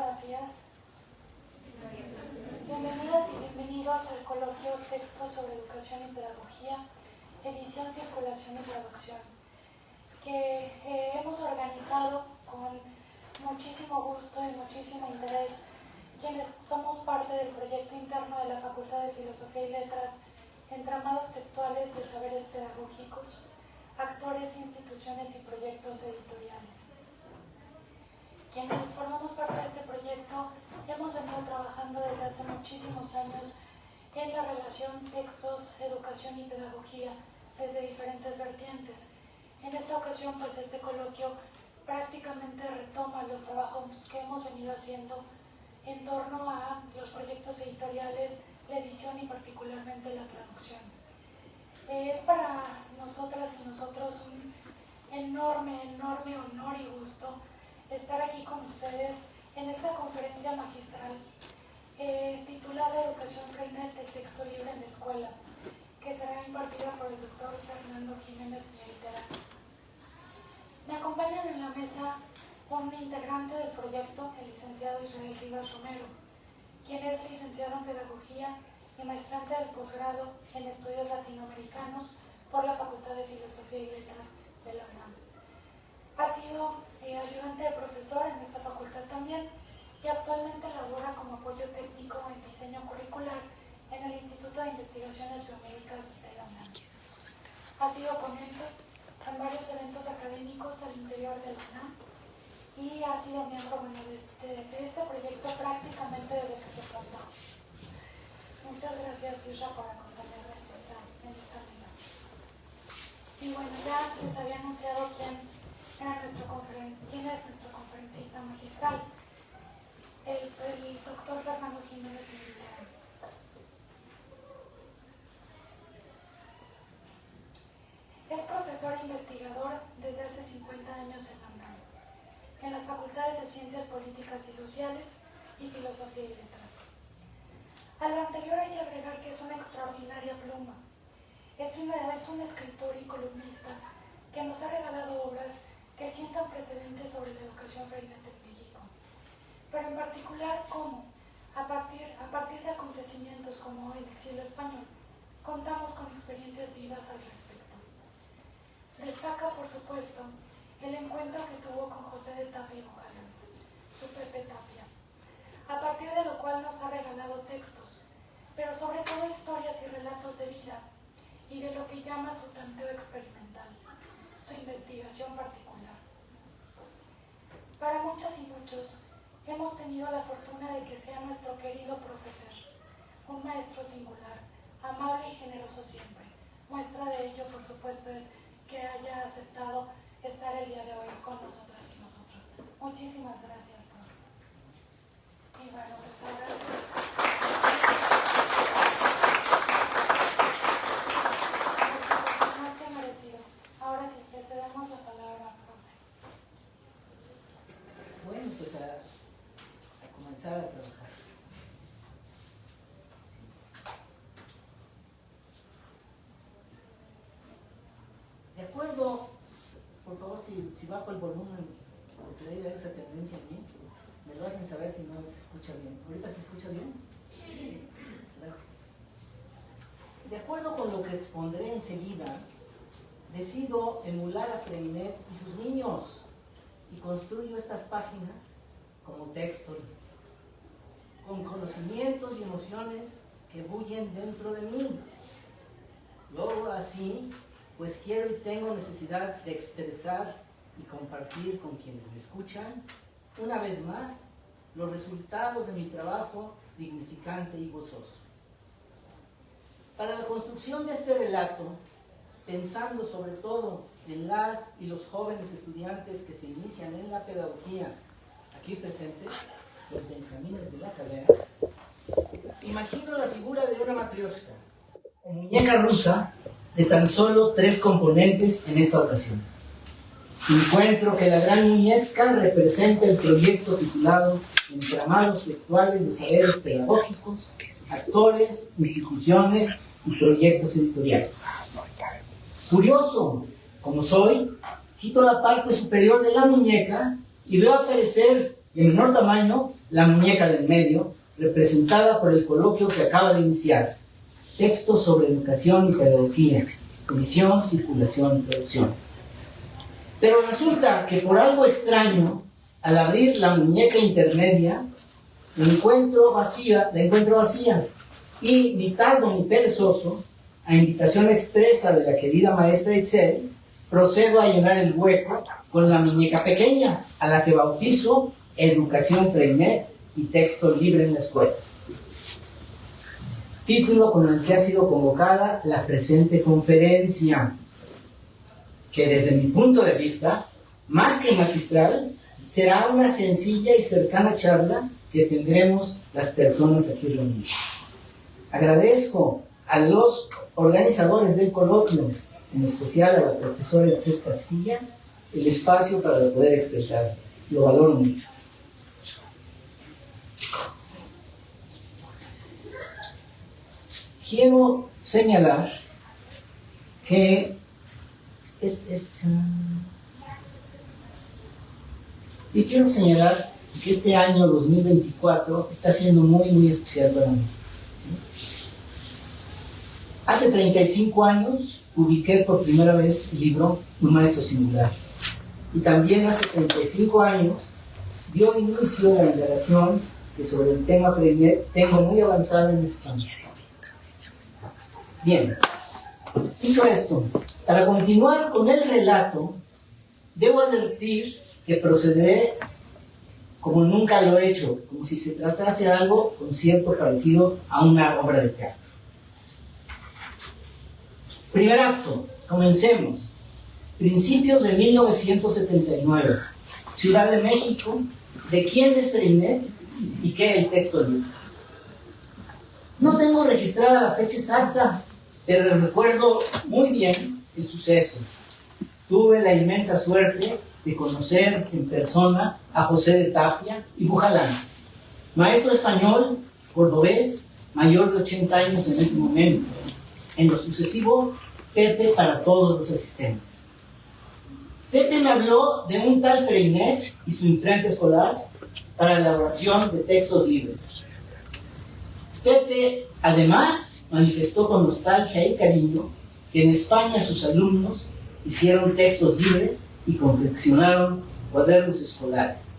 buenos días. Bienvenidas y bienvenidos al coloquio Textos sobre Educación y Pedagogía, edición, circulación y traducción, que hemos organizado con muchísimo gusto y muchísimo interés quienes somos parte del proyecto interno de la Facultad de Filosofía y Letras, Entramados Textuales de Saberes Pedagógicos, Actores, Instituciones y Proyectos Editoriales. Quienes formamos parte de este proyecto hemos venido trabajando desde hace muchísimos años en la relación textos, educación y pedagogía desde diferentes vertientes. En esta ocasión, pues este coloquio prácticamente retoma los trabajos que hemos venido haciendo en torno a los proyectos editoriales, la edición y particularmente la traducción. Es para nosotras y nosotros un enorme honor y gusto estar aquí con ustedes en esta conferencia magistral titulada Educación Freinet, el texto libre en la escuela, que será impartida por el doctor Fernando Jiménez Miaitera. Me acompañan en la mesa un integrante del proyecto, el licenciado Israel Rivas Romero, quien es licenciado en Pedagogía y maestrante del posgrado en Estudios Latinoamericanos por la Facultad de Filosofía y Letras de la UNAM. Ha sido ayudante de profesor en esta facultad también y actualmente labora como apoyo técnico en diseño curricular en el Instituto de Investigaciones Biomédicas de la UNAM. Ha sido ponente en varios eventos académicos al interior de la UNAM y ha sido miembro de este proyecto prácticamente desde que se fundó. Muchas gracias, Isra, por acompañarme en esta mesa. Y bueno, ya les había anunciado quién es nuestro conferencista magistral, el doctor Fernando Jiménez Miaitera. Es profesor e investigador desde hace 50 años en la UNAM, en las facultades de Ciencias Políticas y Sociales y Filosofía y Letras. A lo anterior hay que agregar que es una extraordinaria pluma. Es un escritor y columnista que nos ha regalado obras que sientan precedentes sobre la educación freinet en México, pero en particular cómo, a partir de acontecimientos como el exilio español, contamos con experiencias vivas al respecto. Destaca, por supuesto, el encuentro que tuvo con José de Tapia y Bujalans, su Pepe Tapia, a partir de lo cual nos ha regalado textos, pero sobre todo historias y relatos de vida, y de lo que llama su tanteo experimental, su investigación particular. Para muchas y muchos, hemos tenido la fortuna de que sea nuestro querido profesor, un maestro singular, amable y generoso siempre. Muestra de ello, por supuesto, es que haya aceptado estar el día de hoy con nosotras y nosotros. Muchísimas gracias, profe. Y bueno, pues ahora... Ahora sí, le cedemos la palabra, profe. Bueno, pues a comenzar a trabajar. Sí. De acuerdo, por favor, si bajo el volumen, porque traiga esa tendencia a mí, me lo hacen saber si no se escucha bien. ¿Ahorita se escucha bien? Sí. Gracias. De acuerdo con lo que expondré enseguida, decido emular a Freinet y sus niños y construyo estas páginas como texto, con conocimientos y emociones que bullen dentro de mí. Luego así, pues quiero y tengo necesidad de expresar y compartir con quienes me escuchan, una vez más, los resultados de mi trabajo dignificante y gozoso. Para la construcción de este relato, pensando sobre todo en las y los jóvenes estudiantes que se inician en la pedagogía aquí presentes, los benjamines de la carrera, imagino la figura de una matrioshka, o muñeca rusa, de tan solo 3 componentes en esta ocasión. Encuentro que la gran muñeca representa el proyecto titulado Entramados Textuales de Saberes Pedagógicos, Actores, Instituciones y Proyectos Editoriales. Curioso, como soy, quito la parte superior de la muñeca y veo aparecer y en menor tamaño, la muñeca del medio, representada por el coloquio que acaba de iniciar. Texto sobre educación y pedagogía, edición, circulación y producción. Pero resulta que por algo extraño, al abrir la muñeca intermedia, la encuentro vacía, y ni tardo ni perezoso, a invitación expresa de la querida maestra Itzel, procedo a llenar el hueco con la muñeca pequeña, a la que bautizo Educación Freinet y Texto Libre en la Escuela. Título con el que ha sido convocada la presente conferencia, que desde mi punto de vista, más que magistral, será una sencilla y cercana charla que tendremos las personas aquí reunidas. Agradezco a los organizadores del coloquio, en especial a la profesora Itzel Casillas, el espacio para poder expresar. Lo valoro mucho. Quiero señalar que este año 2024 está siendo muy especial para mí. Hace 35 años publiqué por primera vez el libro Un Maestro Singular. Y también hace 35 años dio inicio a la indagación que sobre el tema Freinet tengo muy avanzada en España. Bien, dicho esto, para continuar con el relato, debo advertir que procederé como nunca lo he hecho, como si se tratase de algo con cierto parecido a una obra de teatro. Primer acto, comencemos. Principios de 1979. Ciudad de México. ¿De quién es Freinet y qué el texto libre? No tengo registrada la fecha exacta, pero recuerdo muy bien el suceso. Tuve la inmensa suerte de conocer en persona a José de Tapia y Bujalán, maestro español, cordobés, mayor de 80 años en ese momento. En lo sucesivo, Pepe para todos los asistentes. Pepe me habló de un tal Freinet y su imprenta escolar para la elaboración de textos libres. Pepe, además, manifestó con nostalgia y cariño que en España sus alumnos hicieron textos libres y confeccionaron cuadernos escolares.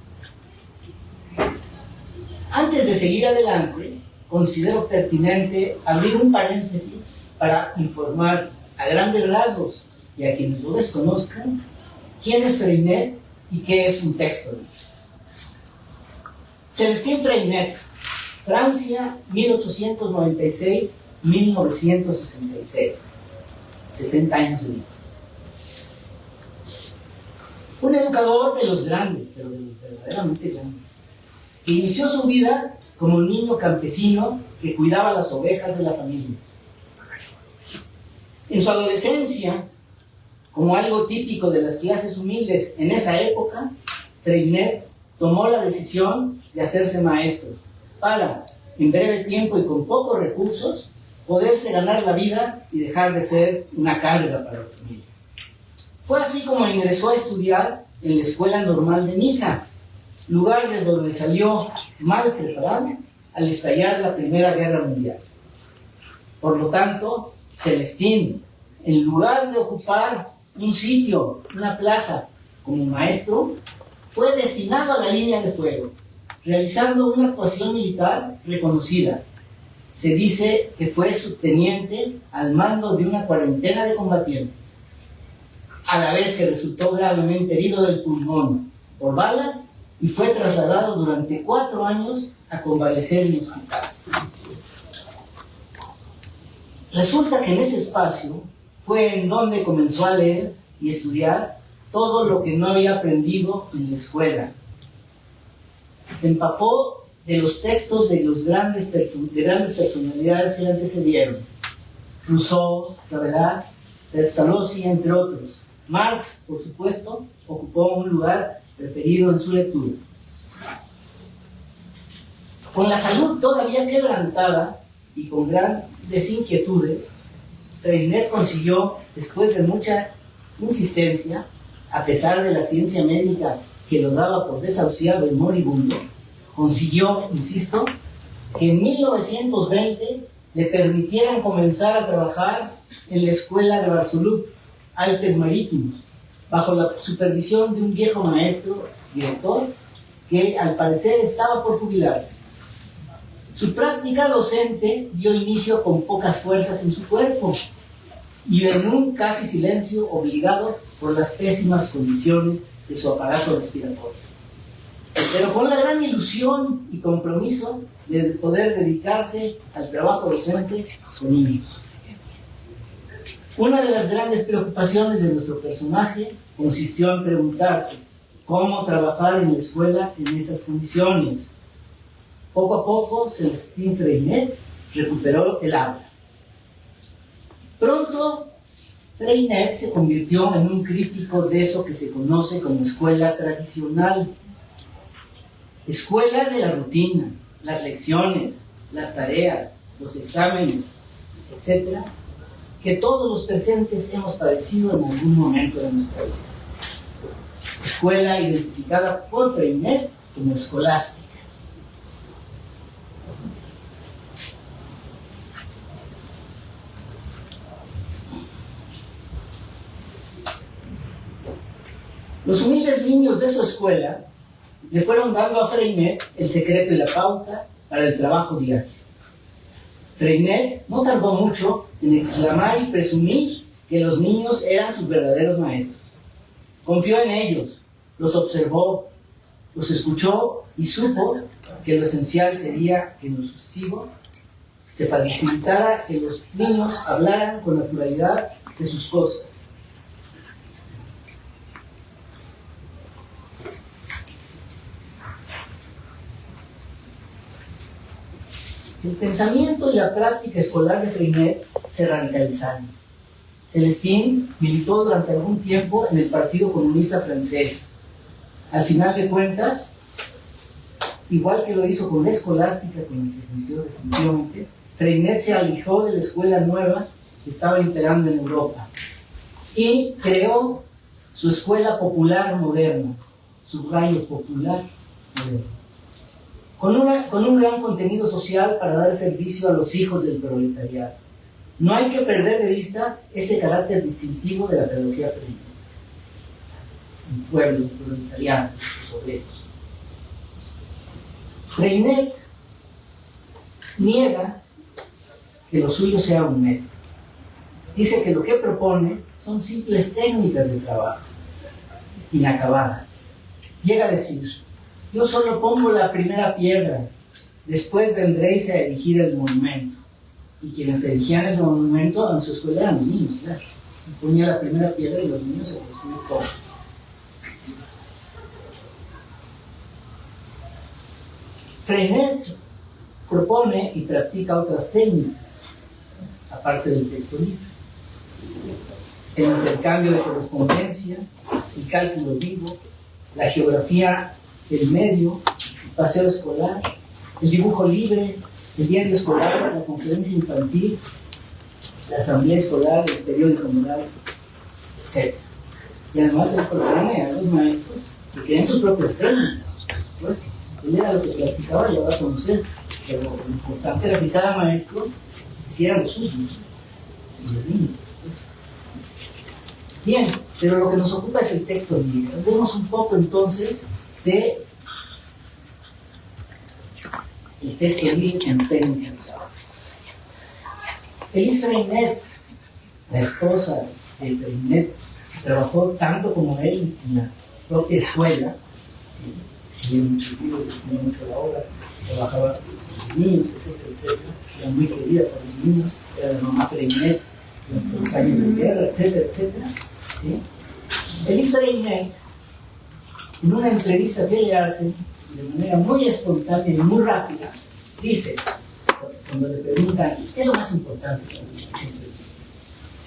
Antes de seguir adelante, considero pertinente abrir un paréntesis para informar a grandes rasgos y a quienes lo desconozcan quién es Freinet y qué es un texto libre. Célestin Freinet, Francia, 1896-1966, 70 años de vida. Un educador de los grandes, pero de los verdaderamente grandes, que inició su vida como un niño campesino que cuidaba las ovejas de la familia. En su adolescencia, como algo típico de las clases humildes en esa época, Freinet tomó la decisión de hacerse maestro para, en breve tiempo y con pocos recursos, poderse ganar la vida y dejar de ser una carga para la familia. Fue así como ingresó a estudiar en la Escuela Normal de Niza, lugar de donde salió mal preparado al estallar la Primera Guerra Mundial. Por lo tanto, Célestin, en lugar de ocupar un sitio, una plaza como maestro, fue destinado a la línea de fuego, realizando una actuación militar reconocida. Se dice que fue subteniente al mando de una cuarentena de combatientes, a la vez que resultó gravemente herido del pulmón por bala y fue trasladado durante 4 años a convalecer en hospitales. Resulta que en ese espacio fue en donde comenzó a leer y estudiar todo lo que no había aprendido en la escuela. Se empapó de los textos de grandes personalidades que le antecedieron. Rousseau, Rabelais, Pestalozzi, entre otros. Marx, por supuesto, ocupó un lugar preferido en su lectura. Con la salud todavía quebrantada y con grandes inquietudes, Freinet consiguió, después de mucha insistencia, a pesar de la ciencia médica que lo daba por desahuciado y moribundo, consiguió, insisto, que en 1920 le permitieran comenzar a trabajar en la escuela de Barcelona, Alpes Marítimos, bajo la supervisión de un viejo maestro, director, que al parecer estaba por jubilarse. Su práctica docente dio inicio con pocas fuerzas en su cuerpo y en un casi silencio obligado por las pésimas condiciones de su aparato respiratorio, pero con la gran ilusión y compromiso de poder dedicarse al trabajo docente con niños. Una de las grandes preocupaciones de nuestro personaje consistió en preguntarse cómo trabajar en la escuela en esas condiciones. Poco a poco, Celestín Freinet recuperó el habla. Pronto, Freinet se convirtió en un crítico de eso que se conoce como escuela tradicional. Escuela de la rutina, las lecciones, las tareas, los exámenes, etc., que todos los presentes hemos padecido en algún momento de nuestra vida. Escuela identificada por Freinet como escolástica. Los humildes niños de su escuela le fueron dando a Freinet el secreto y la pauta para el trabajo diario. Freinet no tardó mucho en exclamar y presumir que los niños eran sus verdaderos maestros. Confió en ellos, los observó, los escuchó y supo que lo esencial sería que en lo sucesivo se facilitara que los niños hablaran con naturalidad de sus cosas. El pensamiento y la práctica escolar de Freinet se radicalizaron. Celestín militó durante algún tiempo en el Partido Comunista Francés. Al final de cuentas, igual que lo hizo con la escolástica, con la que cumplió definitivamente, Freinet se alejó de la escuela nueva que estaba imperando en Europa y creó su escuela popular moderna, subrayo popular moderno, con un gran contenido social para dar servicio a los hijos del proletariado. No hay que perder de vista ese carácter distintivo de la pedagogía femenina. El pueblo, el proletariado, los obreros. Freinet niega que lo suyo sea un método. Dice que lo que propone son simples técnicas de trabajo, inacabadas. Llega a decir: yo solo pongo la primera piedra, después vendréis a erigir el monumento. Y quienes erigían el monumento en su escuela eran los niños, claro. Ponía la primera piedra y los niños se construían todo. Freinet propone y practica otras técnicas, aparte del texto libre. El intercambio de correspondencia, el cálculo vivo, la geografía del medio, el paseo escolar, el dibujo libre, el diario escolar, la conferencia infantil, la asamblea escolar, el periódico moral, etc. Y además él propone a los maestros que creen sus propias técnicas. Pues, él era lo que practicaba y lo va a conocer, pero lo importante era que cada maestro hiciera los suyos, y los niños. Pues. Bien, pero lo que nos ocupa es el texto libre. Hablemos un poco entonces de el texto libre en técnica. Elise Freinet, la esposa de Freinet, trabajó tanto como él en la propia escuela, escribió muchos libros, escribió mucho la obra, trabajaba con los niños, etcétera, etcétera. Era muy querida por los niños, era la mamá Freinet durante los años de guerra, etcétera, etcétera. ¿Sí? Elise Freinet, en una entrevista que le hace de manera muy espontánea y muy rápida, dice, cuando le preguntan, ¿qué es lo más importante?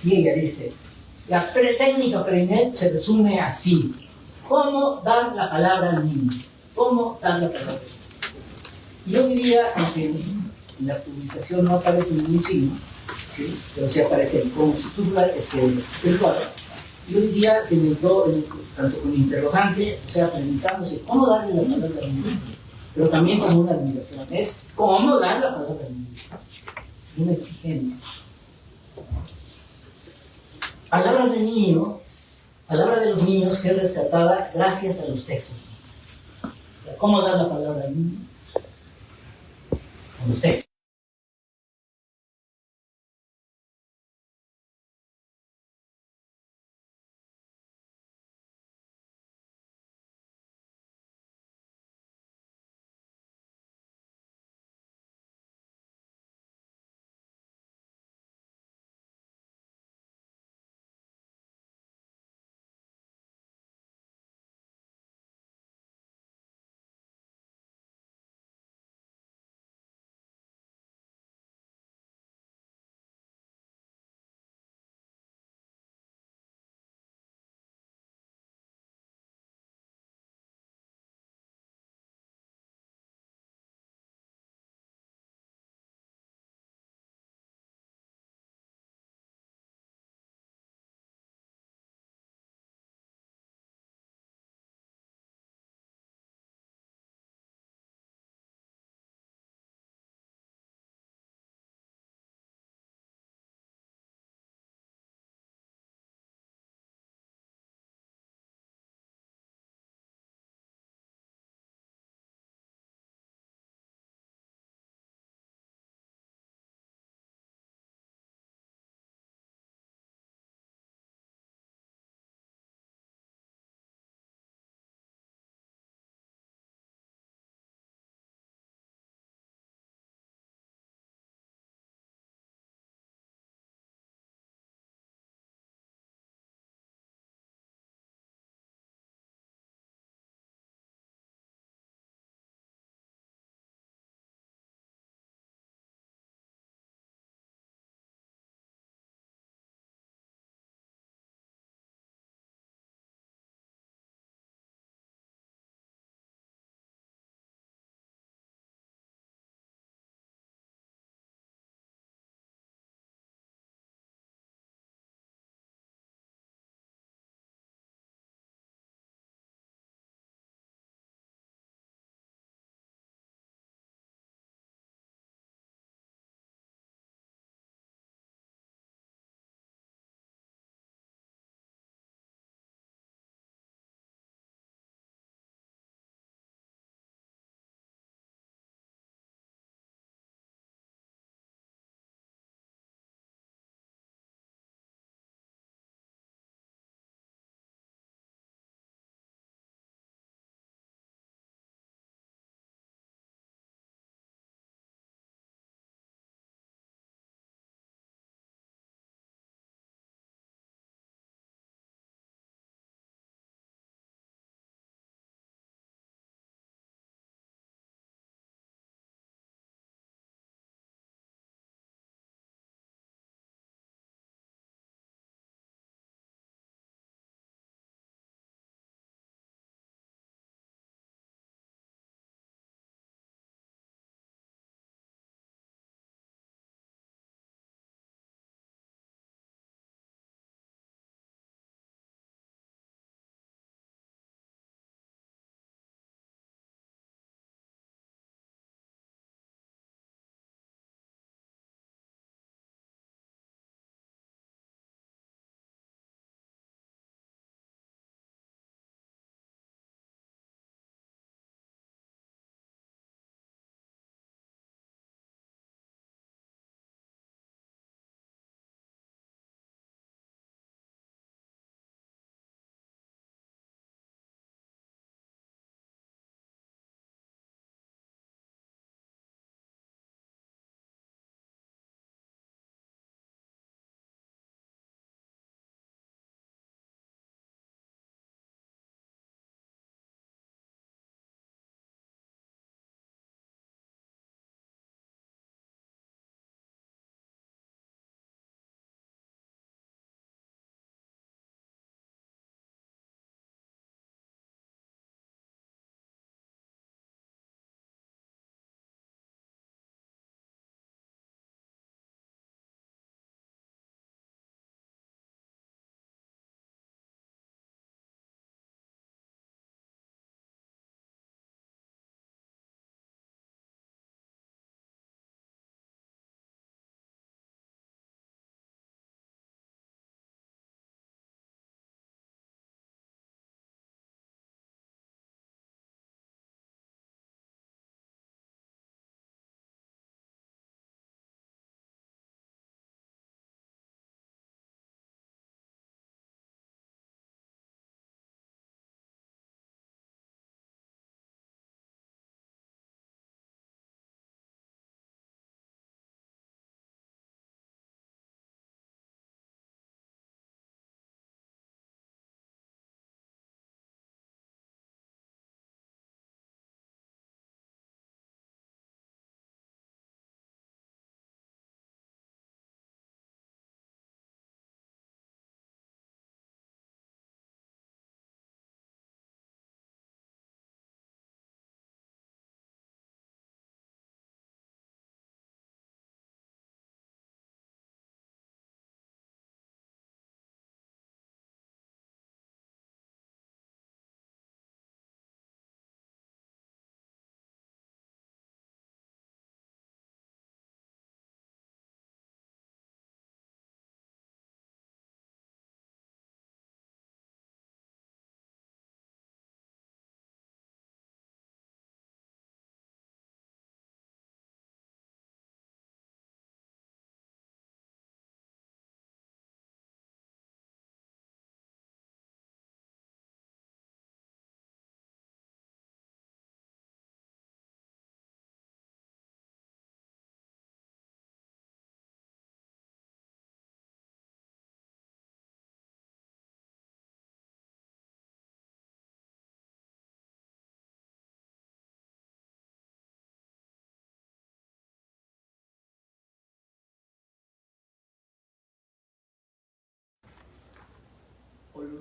Y ella dice, la técnica Freinet se resume así: ¿cómo dar la palabra al niño? ¿Cómo dar la palabra? Y yo diría, aunque en la publicación no aparece ningún signo, ¿sí? Pero sí aparece el cómo subrayar, el cuadro, yo diría que tanto con el interrogante, o sea, preguntándose cómo darle la palabra al niño, pero también como una admiración, es cómo dar la palabra al niño, una exigencia. Palabras de niño, palabra de los niños que es rescatada gracias a los textos. O sea, ¿cómo dar la palabra al niño? Con los textos.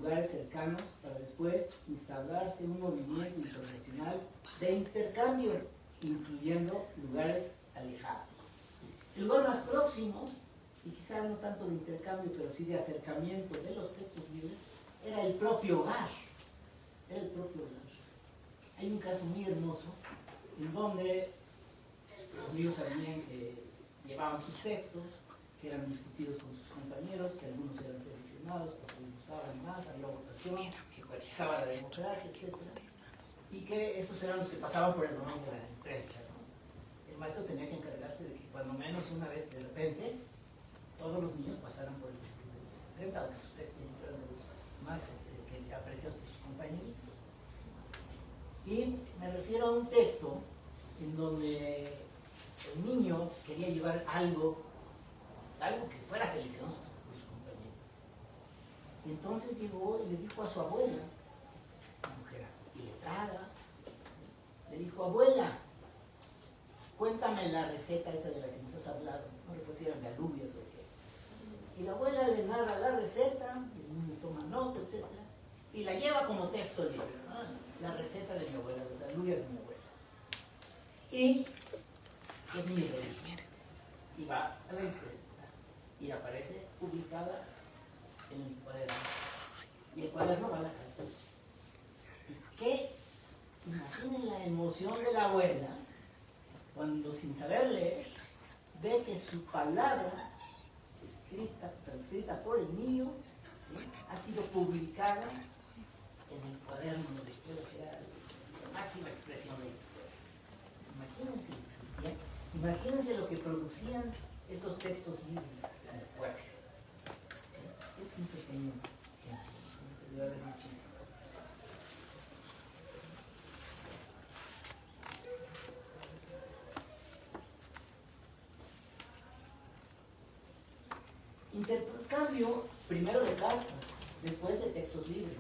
lugares cercanos para después instaurarse un movimiento internacional de intercambio, incluyendo lugares alejados. El lugar más próximo, y quizás no tanto de intercambio, pero sí de acercamiento de los textos libres, era el propio hogar. Era el propio hogar. Hay un caso muy hermoso en donde los niños sabían que llevaban sus textos, que eran discutidos con sus compañeros, que algunos eran seleccionados porque les gustaban más, había votación, que cualificaba la democracia, etc. Y que esos eran los que pasaban por el dominio de la imprenta, ¿no? El maestro tenía que encargarse de que cuando menos una vez de repente todos los niños pasaran por el dominio de la imprenta, aunque sus textos no fueran de los más que apreciados por sus compañeritos. Y me refiero a un texto en donde el niño quería llevar algo que fuera seleccionado por sus compañeros. Y entonces llegó y le dijo a su abuela, una mujer iletrada, le dijo: abuela, cuéntame la receta esa de la que nos has hablado, no recuerdo si eran de alubias o qué. Y la abuela le narra la receta, el niño toma nota, etc. Y la lleva como texto libre, ¿no? La receta de mi abuela, las alubias de mi abuela. Y los niños le dicen, y va a la imprenta, y aparece publicada en el cuaderno. Y el cuaderno va a la casa. ¿Y qué? Imaginen la emoción de la abuela cuando, sin saber leer, ve que su palabra, transcrita por el niño, ¿sí?, ha sido publicada en el cuaderno de la escuela, que era la máxima expresión de la escuela. Imagínense lo que sentían, imagínense lo que producían estos textos libres en el pueblo. ¿Sí? Es un pequeño ejemplo, esto debe haber muchísimo. Intercambio primero de cartas, después de textos libres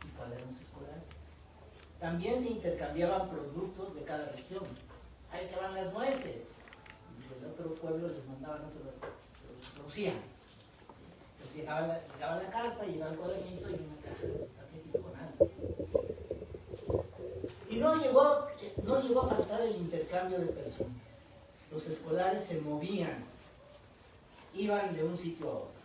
y cuadernos escolares. También se intercambiaban productos de cada región. Ahí te van las nueces. Y del otro pueblo les mandaban otro, los producían. Entonces llegaba la carta, llegaba el cuadernito y una caja, un paquetito con algo. Y no llegó a faltar el intercambio de personas. Los escolares se movían, iban de un sitio a otro.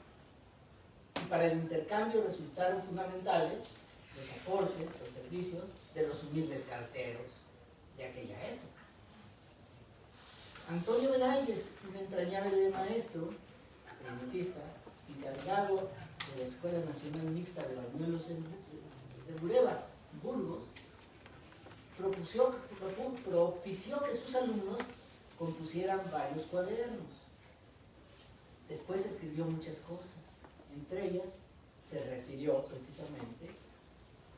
Y para el intercambio resultaron fundamentales los aportes, los servicios de los humildes carteros de aquella época. Antonio Benáñez, un entrañable maestro, privatista, encargado de la Escuela Nacional Mixta de Bañuelos de Bureba, Burgos, propició que sus alumnos compusieran varios cuadernos. Después escribió muchas cosas, entre ellas se refirió precisamente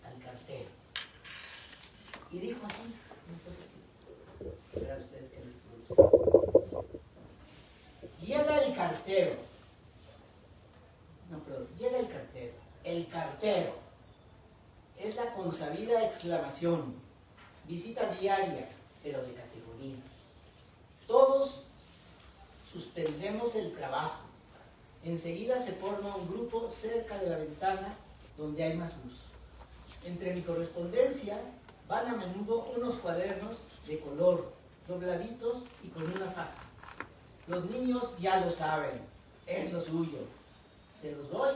al cartero. Y dijo así, entonces, verán ustedes que les produce. Llega el cartero. No, perdón, llega el cartero. El cartero es la consabida exclamación. Visita diaria, pero de categoría. Todos suspendemos el trabajo. Enseguida se forma un grupo cerca de la ventana donde hay más luz. Entre mi correspondencia van a menudo unos cuadernos de color, dobladitos y con una faja. Los niños ya lo saben, es lo suyo. Se los doy.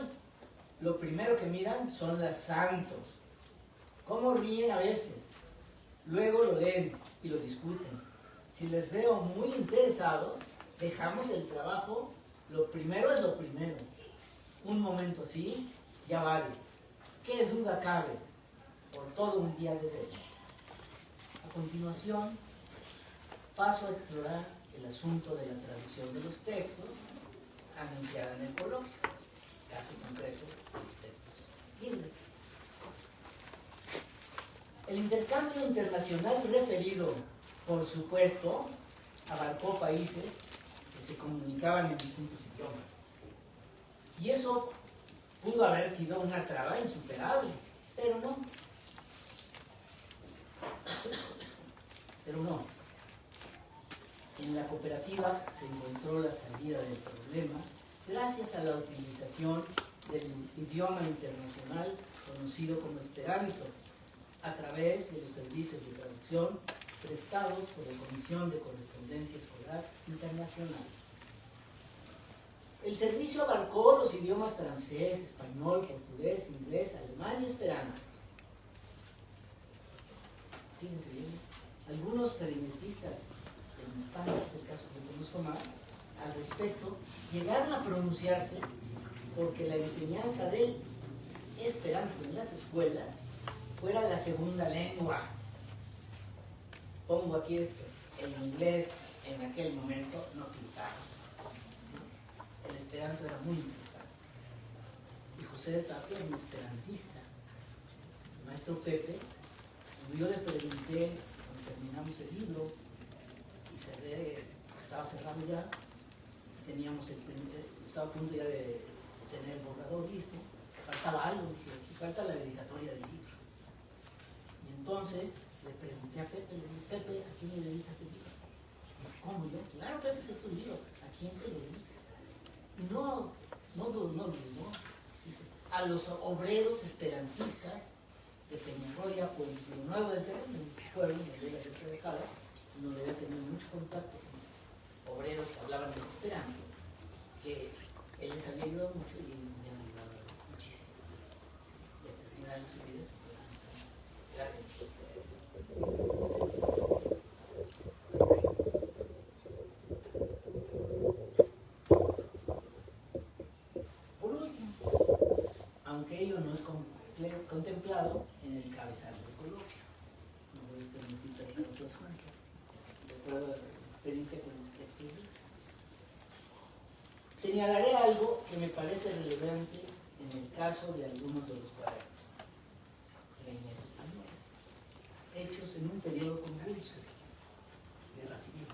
Lo primero que miran son las santos. Cómo ríen a veces. Luego lo leen y lo discuten. Si les veo muy interesados, dejamos el trabajo. Lo primero es lo primero. Un momento así, ya vale. ¿Qué duda cabe? Por todo un día de derecho. A continuación, paso a explorar el asunto de la traducción de los textos anunciada en el coloquio. Caso concreto, los textos libres. El intercambio internacional referido, por supuesto, abarcó países que se comunicaban en distintos idiomas. Y eso pudo haber sido una traba insuperable, pero no. Pero no. En la cooperativa se encontró la salida del problema gracias a la utilización del idioma internacional conocido como Esperanto, a través de los servicios de traducción prestados por la Comisión de Correspondencia Escolar Internacional. El servicio abarcó los idiomas francés, español, portugués, inglés, alemán y esperanto. Fíjense bien, algunos freinetistas en España, es el caso que conozco más, al respecto, llegaron a pronunciarse porque la enseñanza del esperanto en las escuelas fuera la segunda lengua. Pongo aquí esto, el inglés en aquel momento no pintaba. El esperanto era muy importante. Y José de Tapia era un esperantista. El maestro Pepe, cuando yo le pregunté, cuando terminamos el libro, y estaba cerrado ya, estaba a punto ya de tener el borrador listo, faltaba algo, que falta la dedicatoria del libro. Y entonces le pregunté a Pepe, le dije, Pepe, ¿a quién le dedicas el libro? Y dice, ¿cómo yo? Claro, Pepe, ese es tu libro, ¿a quién se lo dedicas? Y no, a los obreros esperantistas de Peñarroya, Pueblo Nuevo del Terreno, en un pueblo donde ella se dejaba, donde había tenido mucho contacto con obreros que hablaban del esperanto, que él les había ayudado mucho y me han ayudado muchísimo. Y hasta el final de su vida se fue Por último, aunque ello no es contemplado en el cabezal del coloquio, no voy a permitir tener otro asunto, de acuerdo a la experiencia con los textos bíblicos. Señalaré algo que me parece relevante en el caso de algunos de los cuadernos reineros españoles, hechos en un periodo convulso, guerra civil.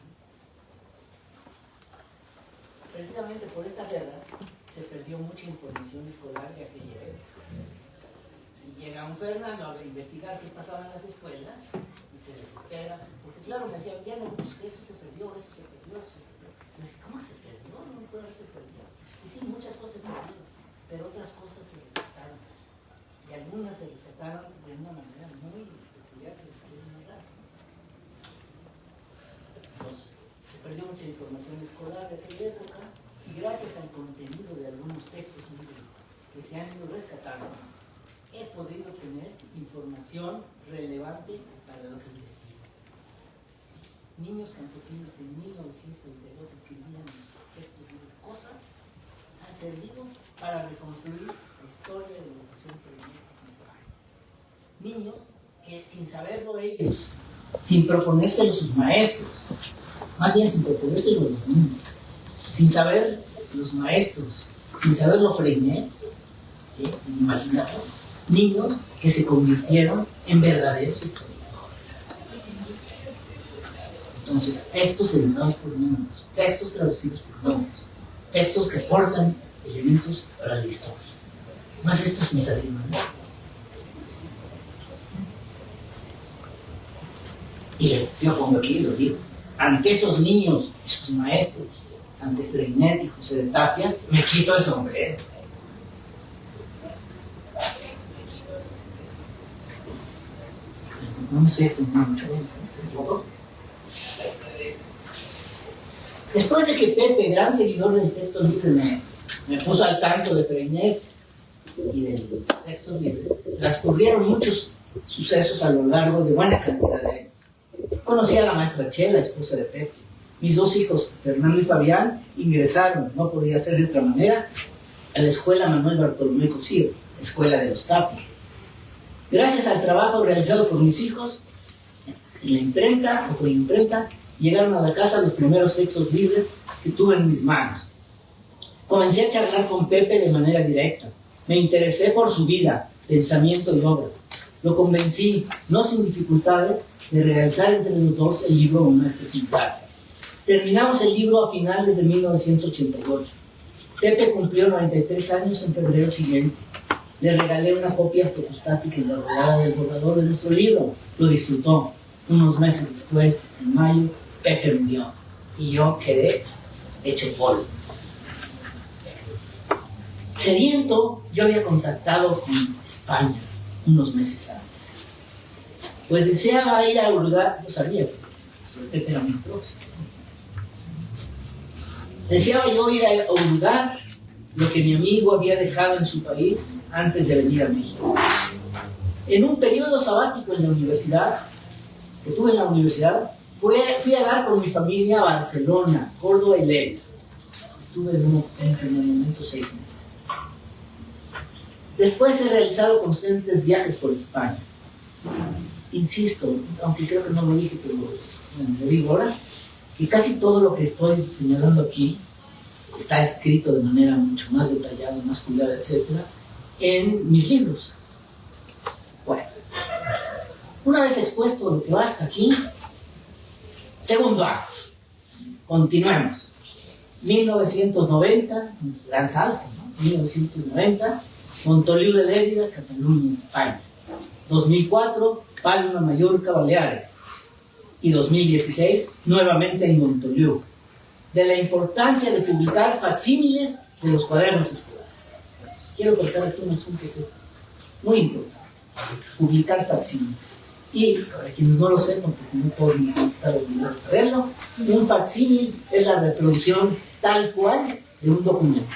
Precisamente por esta guerra se perdió mucha información escolar de aquella época. Y llega un Fernando a investigar qué pasaba en las escuelas y se desespera, porque claro, me decía, ya no busqué, eso se perdió. Y dije, ¿cómo se perdió? No puede haberse perdido. Y sí, muchas cosas se perdieron, pero otras cosas se rescataron. Y algunas se rescataron de una manera muy peculiar que les quiero narrar. Entonces, se perdió mucha información escolar de aquella época y gracias al contenido de algunos textos libres que se han ido rescatando, he podido tener información relevante para lo que investigo. Niños campesinos de 1932 escribían textos libres, cosas han servido para reconstruir la historia de la educación femenina en España. Niños que sin saberlo ellos, sin proponérselo sus maestros, más bien sin proponérselo los niños, sin saber los maestros, sin saberlo Freinet, ¿sí? Sin imaginarlo, niños que se convirtieron en verdaderos historiadores. Entonces, textos editados por niños, textos traducidos por niños, textos que aportan elementos para la historia. Más esto sensacional. Y yo pongo aquí y lo digo. Ante esos niños y sus maestros, ante Freinet y José de Tapia, me quito el sombrero. No me estoy extendiendo mucho. Después de que Pepe, gran seguidor del texto libre, me puso al tanto de Freinet y de los textos libres, transcurrieron muchos sucesos a lo largo de buena cantidad de años. Conocí a la maestra Chela, esposa de Pepe. Mis dos hijos, Fernando y Fabián, ingresaron, no podía ser de otra manera, a la escuela Manuel Bartolomé Cosío, escuela de los Tapia. Gracias al trabajo realizado por mis hijos, en la imprenta o por imprenta, llegaron a la casa los primeros textos libres que tuve en mis manos. Comencé a charlar con Pepe de manera directa. Me interesé por su vida, pensamiento y obra. Lo convencí, no sin dificultades, de realizar entre los dos el libro Un maestro sin par. Terminamos el libro a finales de 1988. Pepe cumplió 93 años en febrero siguiente. Le regalé una copia fotostática engarbolada del borrador de nuestro libro. Lo disfrutó. Unos meses después, en mayo, Pepe murió y yo quedé hecho polvo. Sediento, yo había contactado con España unos meses antes. Pues deseaba ir a Hurgar, yo sabía que Pepe era muy próximo. Deseaba yo ir a Hurgar lo que mi amigo había dejado en su país antes de venir a México. En un periodo sabático en la universidad, que tuve en la universidad, fui a dar con mi familia a Barcelona, Córdoba y Lérida. Estuve en primer momento 6 meses. Después he realizado constantes viajes por España. Insisto, aunque creo que no lo dije, pero bueno, lo digo ahora, que casi todo lo que estoy señalando aquí está escrito de manera mucho más detallada, más cuidada, etc., en mis libros. Bueno, una vez expuesto lo que va hasta aquí, segundo acto, continuemos. 1990, gran salto, ¿no? 1990, Montoliu de Lérida, Cataluña, España. 2004, Palma, Mallorca, Baleares. Y 2016, nuevamente en Montoliu. De la importancia de publicar facsímiles de los cuadernos escolares. Quiero tocar aquí un asunto que es muy importante. Publicar facsímiles. Y para quienes no lo sepan, porque no todos estar obligados a saberlo, un facsímil es la reproducción tal cual de un documento.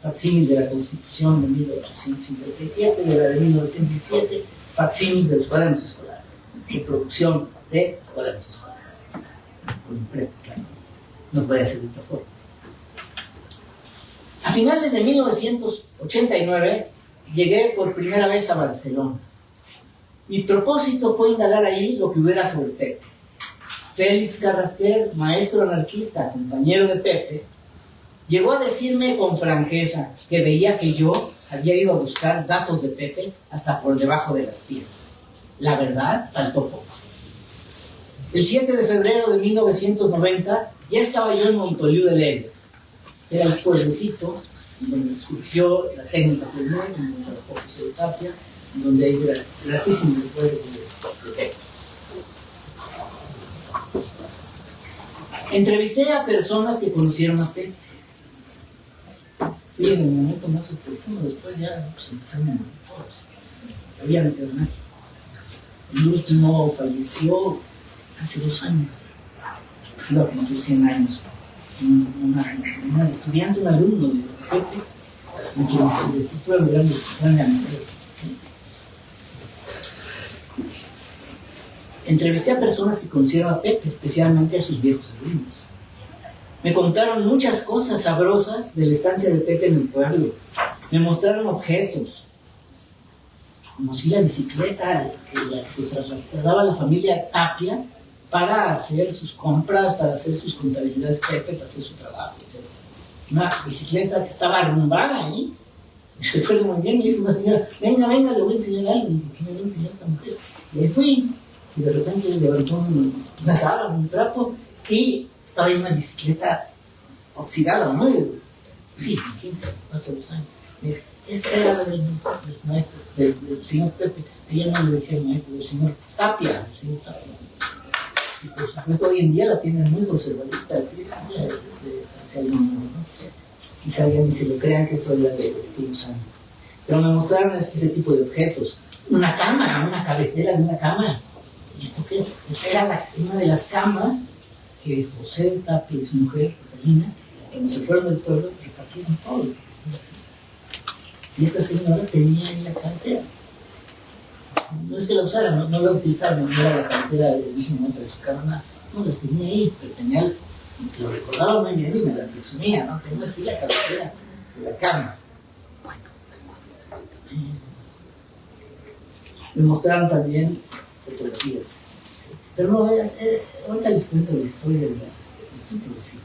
Facsímil de la Constitución de 1857, de la de 1917, facsímil de los cuadernos escolares. Reproducción de los cuadernos escolares. Con impreso, claro. No puede ser de otra forma. A finales de 1989 llegué por primera vez a Barcelona. Mi propósito fue indagar ahí lo que hubiera sobre Pepe. Félix Carrasquer, maestro anarquista, compañero de Pepe, llegó a decirme con franqueza que veía que yo había ido a buscar datos de Pepe hasta por debajo de las piedras. La verdad, faltó poco. El 7 de febrero de 1990 ya estaba yo en Montoliu de Lérida. Era el pueblecito donde surgió la técnica pulmón, donde trabajó José de Tapia, donde hay gratísimos recuerdos de Pepe. Entrevisté a personas que conocieron a Pepe. Fui en el momento más oportuno, después ya pues, empezaron a morir todos. Había metido nadie. El último falleció hace 2 años. Iba a cumplir 100 años. Una estudiante, un alumno de Pepe, con quien tuve gran amistad. Entrevisté a personas que conocieron a Pepe, especialmente a sus viejos alumnos. Me contaron muchas cosas sabrosas de la estancia de Pepe en el pueblo. Me mostraron objetos. Conocí la bicicleta en la que se trasladaba la familia Tapia para hacer sus compras, para hacer sus contabilidades Pepe, para hacer su trabajo, etc. Una bicicleta que estaba arrumbada ahí. Se fue muy bien, me dijo una señora, venga, le voy a enseñar algo. ¿Qué me va a enseñar esta mujer? Y ahí fui. Y de repente levantó una sábana, un trapo, y estaba ahí una bicicleta oxidada, ¿no? Sí, 15, hace 2 años. Me dice, esta era la del maestro, del señor Pepe. Ella no le decía el maestro, del señor Tapia, el señor Tapia. Y por supuesto hoy en día la tienen muy conservadita, hacia el mundo, ¿no? Quizá ya ni se lo crean que soy la de aquellos años. Pero me mostraron ese tipo de objetos. Una cama, una cabecera de una cama. ¿Y esto qué es? Esta era una de las camas que José Tapia y su mujer, Catalina, cuando se fueron del pueblo, repartieron todo. Y esta señora tenía ahí la cabecera. No es que la usara, no la utilizaba, no era la cabecera del mismo momento de su cama, no la tenía ahí, pero tenía algo. Que lo recordaba muy bien y me la presumía, ¿no? Tengo aquí la cabecera de la cama. Me mostraron también fotografías. Pero no, ahorita les cuento la historia de la fotografía.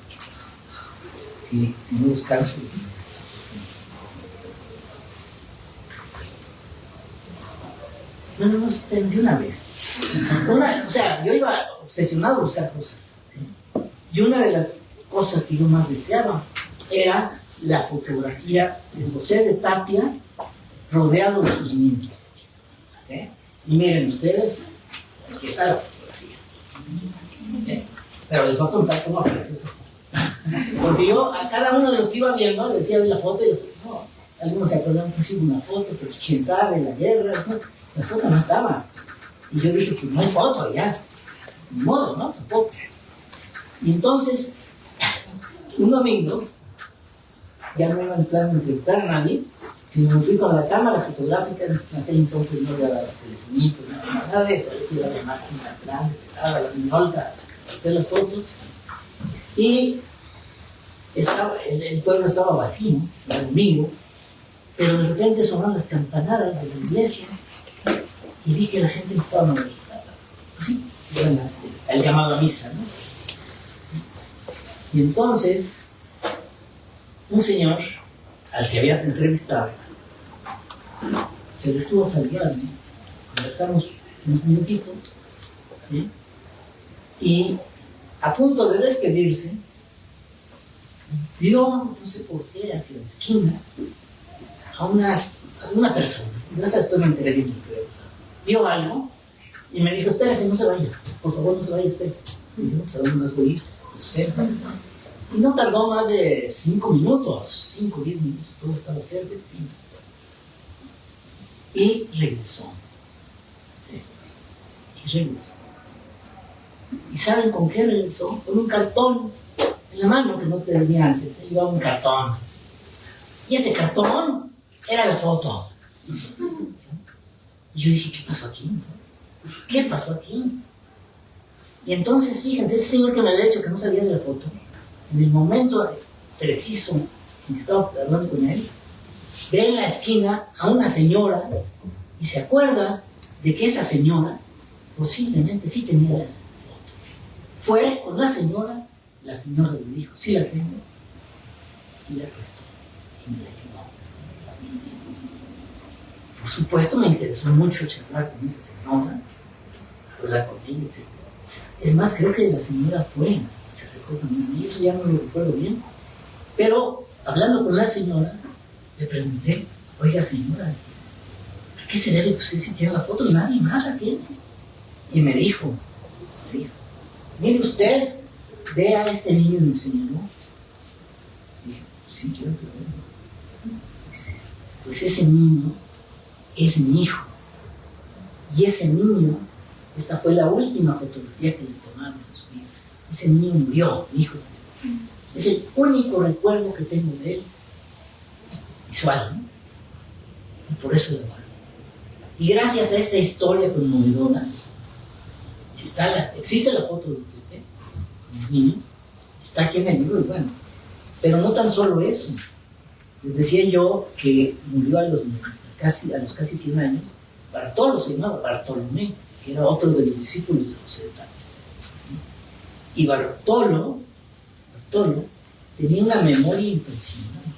Si no los canso. No, de una vez. O sea, yo iba obsesionado a buscar cosas. Y una de las cosas que yo más deseaba era la fotografía de José de Tapia rodeado de sus niños. ¿Sí? Y miren ustedes, aquí está la fotografía. ¿Sí? Pero les voy a contar cómo apareció esta foto. Porque yo a cada uno de los que iba viendo decía la foto y yo, no, algunos se acordaron que sí hubo una foto, pero pues, quién sabe, la guerra, ¿no? La foto no estaba. Y yo dije, pues no hay foto ya, ni modo, ¿no? Tampoco. Y entonces, un domingo, ya no iba en plan de entrevistar a nadie, sino me fui con la cámara fotográfica, en aquel entonces no había telefonitos, nada de eso, yo iba a la máquina grande, pesada, la minolta, para hacer las fotos. Y el pueblo estaba vacío, era domingo, pero de repente sonaron las campanadas de la iglesia y vi que la gente empezaba a moverse. ¿Sí? Bueno, el llamado a misa, ¿no? Y entonces, un señor al que había entrevistado se detuvo a saludarme, conversamos unos minutitos, ¿sí? Y a punto de despedirse, vio, no sé por qué, hacia la esquina, a una persona. Gracias, después me enteré bien de lo que pasaba. Vio algo y me dijo, espérese, no se vaya, por favor, no se vaya, espérese. Y yo, pues, ¿a dónde más voy a ir? Espera. Y no tardó más de 5 minutos, 5 o 10 minutos, todo estaba cerca. Y regresó. Y regresó. ¿Y saben con qué regresó? Con un cartón en la mano que no tenía antes. Él llevaba un cartón. Y ese cartón era la foto. Y yo dije, ¿qué pasó aquí? ¿Qué pasó aquí? Y entonces, fíjense, ese señor que me había dicho que no sabía de la foto, en el momento preciso en que estaba hablando con él, ve en la esquina a una señora y se acuerda de que esa señora posiblemente sí tenía la foto. Fue con la señora le dijo, sí la tengo, y la prestó y me la llevó. Por supuesto me interesó mucho charlar con esa señora, hablar con ella, etc. Es más, creo que la señora se acercó también a mí, eso ya no lo recuerdo bien, pero hablando con la señora, le pregunté, oiga señora, ¿a qué se debe que usted sí tiene la foto? Nadie más la tiene. Y me dijo, mire usted, ve a este niño y me señaló. Y dije, sí, quiero que lo vea. Pues ese niño es mi hijo. Y ese niño, esta fue la última fotografía que le tomaron en su vida. Ese niño murió, mi hijo. Es el único recuerdo que tengo de él, visual, ¿no? Y por eso lo guardo. Y gracias a esta historia conmovedora, existe la foto de Pepe, con el niño, está aquí en el libro, y bueno, pero no tan solo eso. Les decía yo que murió a los casi 100 años, Bartolo se llamaba, Bartolomé, que era otro de los discípulos de José de Tavera. Y Bartolo tenía una memoria impresionante.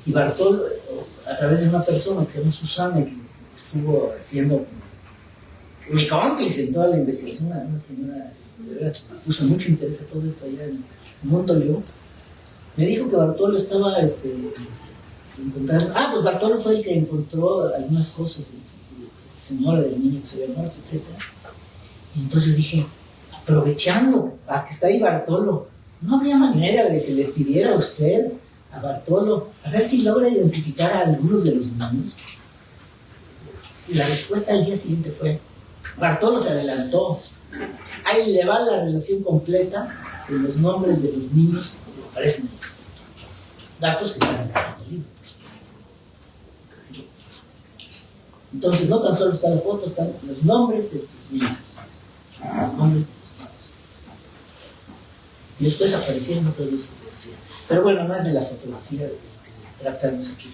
Y Bartolo, a través de una persona que se llama Susana, que estuvo haciendo mi cómplice en toda la investigación, una señora de veras puso mucho interés a todo esto allá en Montoliu, me dijo que Bartolo estaba encontrando. Pues Bartolo fue el que encontró algunas cosas de la señora, del niño que se había muerto, etc. Y entonces yo dije, aprovechando a que está ahí Bartolo, ¿no habría manera de que le pidiera a usted, a Bartolo, a ver si logra identificar a algunos de los niños? Y la respuesta al día siguiente fue, Bartolo se adelantó, ahí le va la relación completa de los nombres de los niños que aparecen en los datos que están en el libro. Entonces no tan solo está la foto, están los nombres de los niños. Los nombres de los niños. Y después aparecieron otras dos fotografías. Pero bueno, no es de la fotografía de lo que tratamos aquí.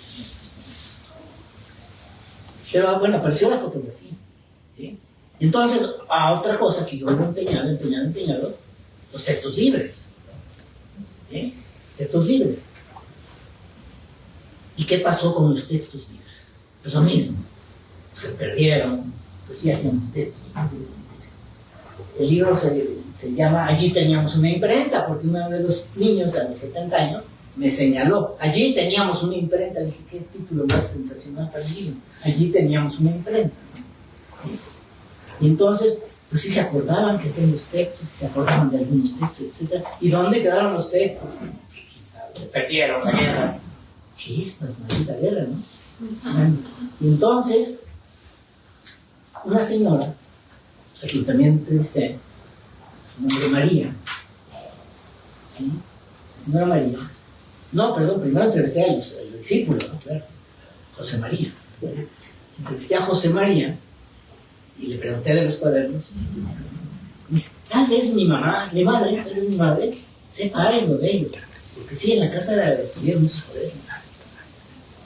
Pero bueno, apareció la fotografía. ¿Sí? Entonces, a otra cosa que yo he empeñado, los textos libres. ¿Sí? Los textos libres. ¿Y qué pasó con los textos libres? Pues lo mismo. Se perdieron, pues sí hacíamos textos libres. El libro se llama Allí teníamos una imprenta, porque uno de los niños a los 70 años me señaló, allí teníamos una imprenta. Le dije, qué título más sensacional para el libro. Allí teníamos una imprenta. Y entonces, pues sí se acordaban que hacían los textos, sí se acordaban de algunos textos, etc. ¿Y dónde quedaron los textos? ¿Quién sabe? Se perdieron la guerra. Chispas, maldita guerra, ¿no? Bueno, y entonces, una señora, a quien también entrevisté, su nombre María, ¿sí? La señora María, no, perdón, primero entrevisté al discípulo, ¿no? Claro, José María. Entrevisté a José María y le pregunté de los cuadernos. Me dice, tal vez mi mamá, mi madre, tal vez mi madre, sepárenlo de ellos, porque sí, en la casa estuvieron muchos cuadernos.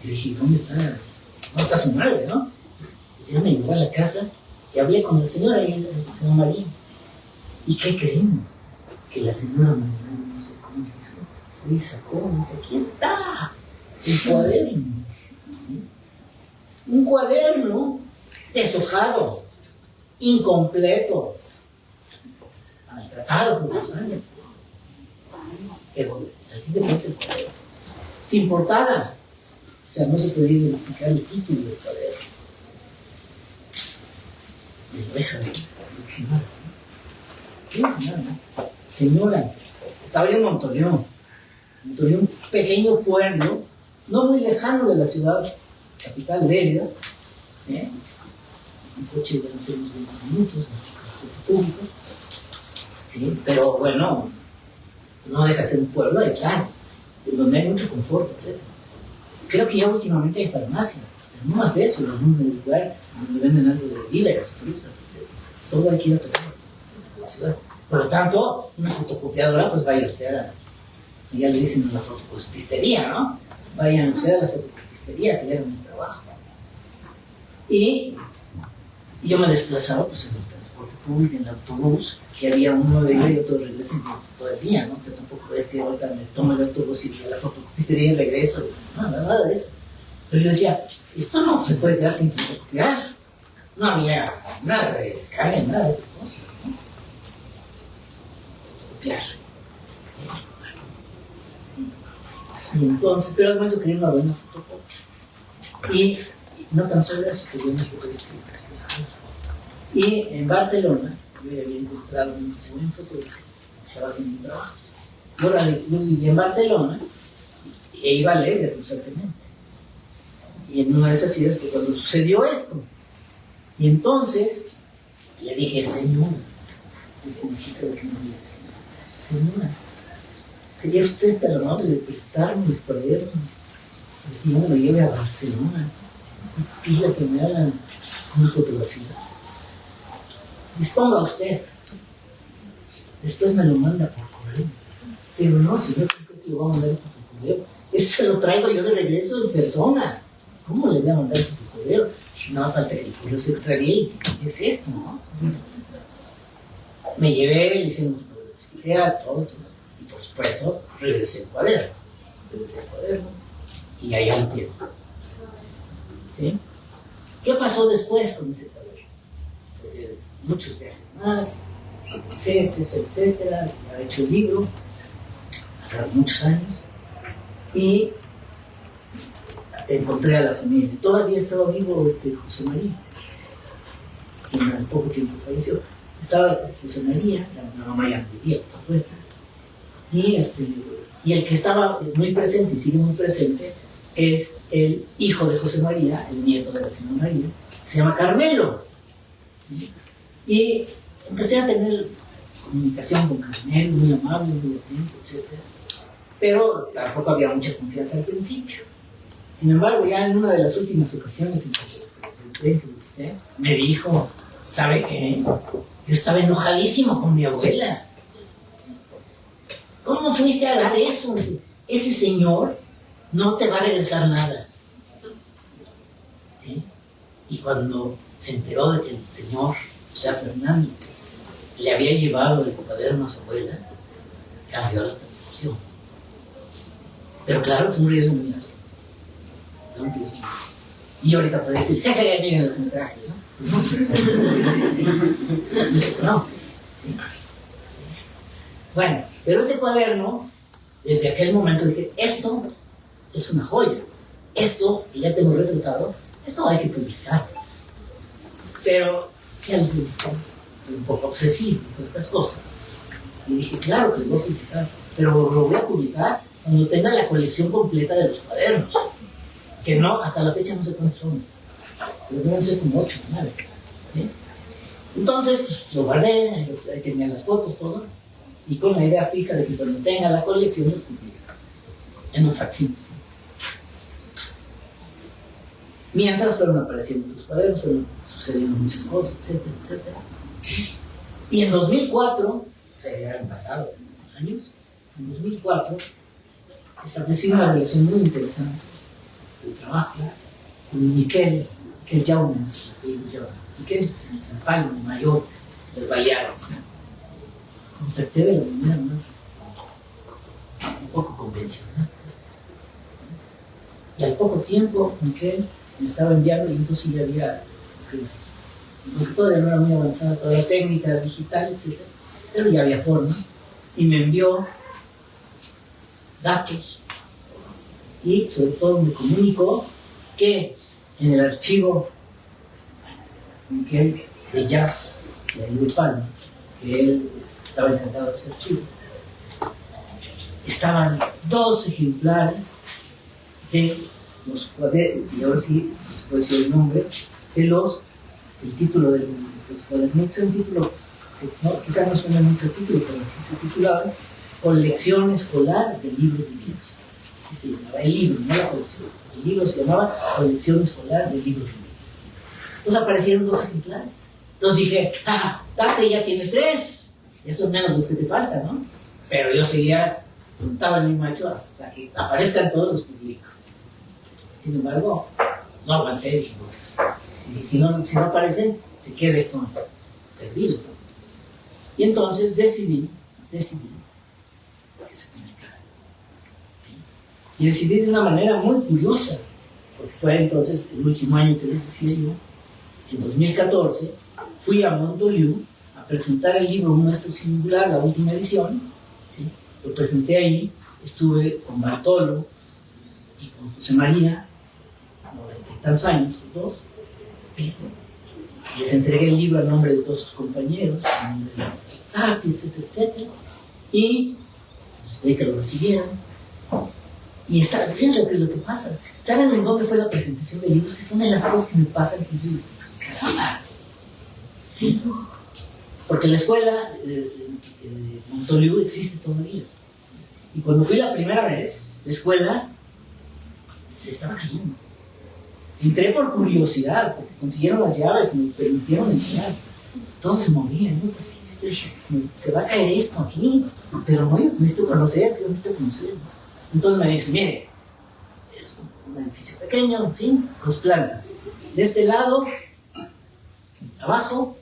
Y le dije, ¿dónde está? ¿Dónde está su madre, no? Y yo me llevé a la casa y hablé con el señor ahí, el señor María. ¿Y qué creen? Que la señora María, no sé cómo hizo, y sacó, me dice, aquí está, el cuaderno. ¿Sí? Un cuaderno deshojado, incompleto, maltratado por los años. Pero aquí te pones el cuaderno, sin portada. O sea, no se podía identificar el título del cuaderno. Y lo deja de original. ¿Qué es nada? Señora, estaba yo en Montoleón, un pequeño pueblo, no muy lejano de la ciudad capital Mérida, ¿eh? Un coche de hace unos 20 minutos, en transporte público, ¿sí? Pero bueno, no deja de ser un pueblo, ahí está, donde hay mucho confort, etc. Creo que ya últimamente hay farmacia, pero no más de eso, en un lugar donde venden algo de víveres, frutas, etc. Todo hay que ir a tocar la ciudad. Por lo tanto, una fotocopiadora, pues vaya usted a, ya le dicen a la fotocopistería, ¿no? Vayan usted a la fotocopistería, que ya era mi trabajo. Y yo me desplazaba pues, en el transporte público, en el autobús, que había uno de ida y otro regreso todo el día, ¿no? O sea, tampoco es que ahorita me tomo el autobús y voy a la fotocopistería y regreso, nada de eso. Pero yo decía, esto no se puede quedar sin fotocopiar. No había nada de descarga, nada de esas cosas, ¿no? Fotocopiarse. Y entonces, pero además yo quería una buena fotocopia. Y no tan solo eso, quería una fotocopia. Y en Barcelona, yo ya había encontrado un buen fotógrafo, estaba haciendo un trabajo. Yo viví en Barcelona e iba a leer constantemente. Y en una de esas ideas fue cuando sucedió esto. Y entonces le dije, señora, ¿sabe qué me voy a decir? Señora, ¿sería usted tan amable de prestarme el cuaderno? Y yo me lo lleve a Barcelona y pida que me hagan una fotografía. Disponga usted. Después me lo manda por correo. Pero no, señor, ¿por qué lo va a mandar por correo? Eso se lo traigo yo de regreso en persona. ¿Cómo le voy a mandar eso por correo? No falta que el correo se extravíe. ¿Qué es esto, no? Me llevé, le hice una fotografía, todo. Y por supuesto, regresé el cuaderno. Y allá un tiempo. ¿Sí? ¿Qué pasó después con ese cuaderno? Porque muchos viajes más, etcétera. Ha hecho el libro, hace muchos años. Y encontré a la familia. Todavía estaba vivo José María, quien al poco tiempo falleció. Estaba José María, la mamá ya vivía, por supuesto. Y el que estaba muy presente y sigue muy presente es el hijo de José María, el nieto de la señora María, que se llama Carmelo. Y empecé a tener comunicación con Carmelo, muy amable, muy atento, etc. Pero tampoco había mucha confianza al principio. Sin embargo, ya en una de las últimas ocasiones en que le entrevisté, me dijo, ¿sabe qué? Yo estaba enojadísimo con mi abuela. ¿Cómo fuiste a dar eso? Ese señor no te va a regresar nada. ¿Sí? Y cuando se enteró de que el señor, o sea, Fernando, le había llevado el cuaderno a su abuela, cambió la percepción. Pero claro, fue un riesgo muy alto. Y yo ahorita podría decir, jeje, miren lo que me traje, ¿no? No. Sí. Bueno, pero ese cuaderno, desde aquel momento dije, esto es una joya. Esto, que ya tengo retratado, esto hay que publicar. Pero, ¿qué les digo? Soy un poco obsesivo con estas cosas. Y dije, claro que lo voy a publicar, pero lo voy a publicar cuando tenga la colección completa de los cuadernos, que no, hasta la fecha no sé cuántos son, pero deben ser como 8 o 9. ¿Sí? Entonces, pues, lo guardé, ahí tenía las fotos, todo, y con la idea fija de que cuando tenga la colección, lo publique en un facsímil. Mientras fueron apareciendo los cuadernos, fueron sucediendo muchas cosas, etcétera, etcétera. Y en 2004, o sea, ya han pasado años, en 2004 establecí una relación muy interesante de trabajo con Miquel Jaunes, Miquel, el palmo mayor de los Bayares. Contacté de la manera más un poco convencional. Y al poco tiempo, Miquel me estaba enviando, y entonces ya había, porque todavía no era muy avanzada toda la técnica digital, etc. Pero ya había forma, y me envió datos, y sobre todo me comunicó que en el archivo Miquel de Jazz, de ahí de Palma, que él estaba encargado de ese archivo, estaban 2 ejemplares de los cuadernos, y ahora sí les puedo decir el nombre, de el título de los cuadernos, es un título que no, quizá no suena mucho el título, pero así se titulaba Colección Escolar de Libros Divinos. Así se llamaba el libro, no la colección. El libro se llamaba Colección Escolar de Libros Divinos. Entonces aparecieron 2 ejemplares. Entonces dije, date, ya tienes 3. Eso es menos los que te faltan, ¿no? Pero yo seguía montado en mi macho hasta que aparezcan todos los públicos. Sin embargo, no aguanté, dije, si no aparecen, se queda esto perdido. Y entonces decidí que se comunicara. ¿Sí? Y decidí de una manera muy curiosa, porque fue entonces el último año que les decía yo, en 2014, fui a Montoliu a presentar el libro Un Maestro Singular, la última edición. ¿Sí? Lo presenté ahí, estuve con Bartolo y con José María, 90 y tantos años, los dos. Les entregué el libro a nombre de todos sus compañeros, a nombre de la Tapia, etcétera, etcétera. Y les pedí que lo recibieran. Y fíjense lo que pasa. ¿Saben en dónde fue la presentación del libro? Es que son de las cosas que me pasan que yo digo, caramba. Sí. Porque la escuela de Montoliu existe todavía. Y cuando fui la primera vez, la escuela se estaba cayendo. Entré por curiosidad, porque consiguieron las llaves y me permitieron entrar. Todos se movían, ¿no? Pues, yo dije, se va a caer esto aquí, pero no, yo necesito conocer. Entonces me dije, mire, es un edificio pequeño, en fin, 2 plantas. De este lado, abajo,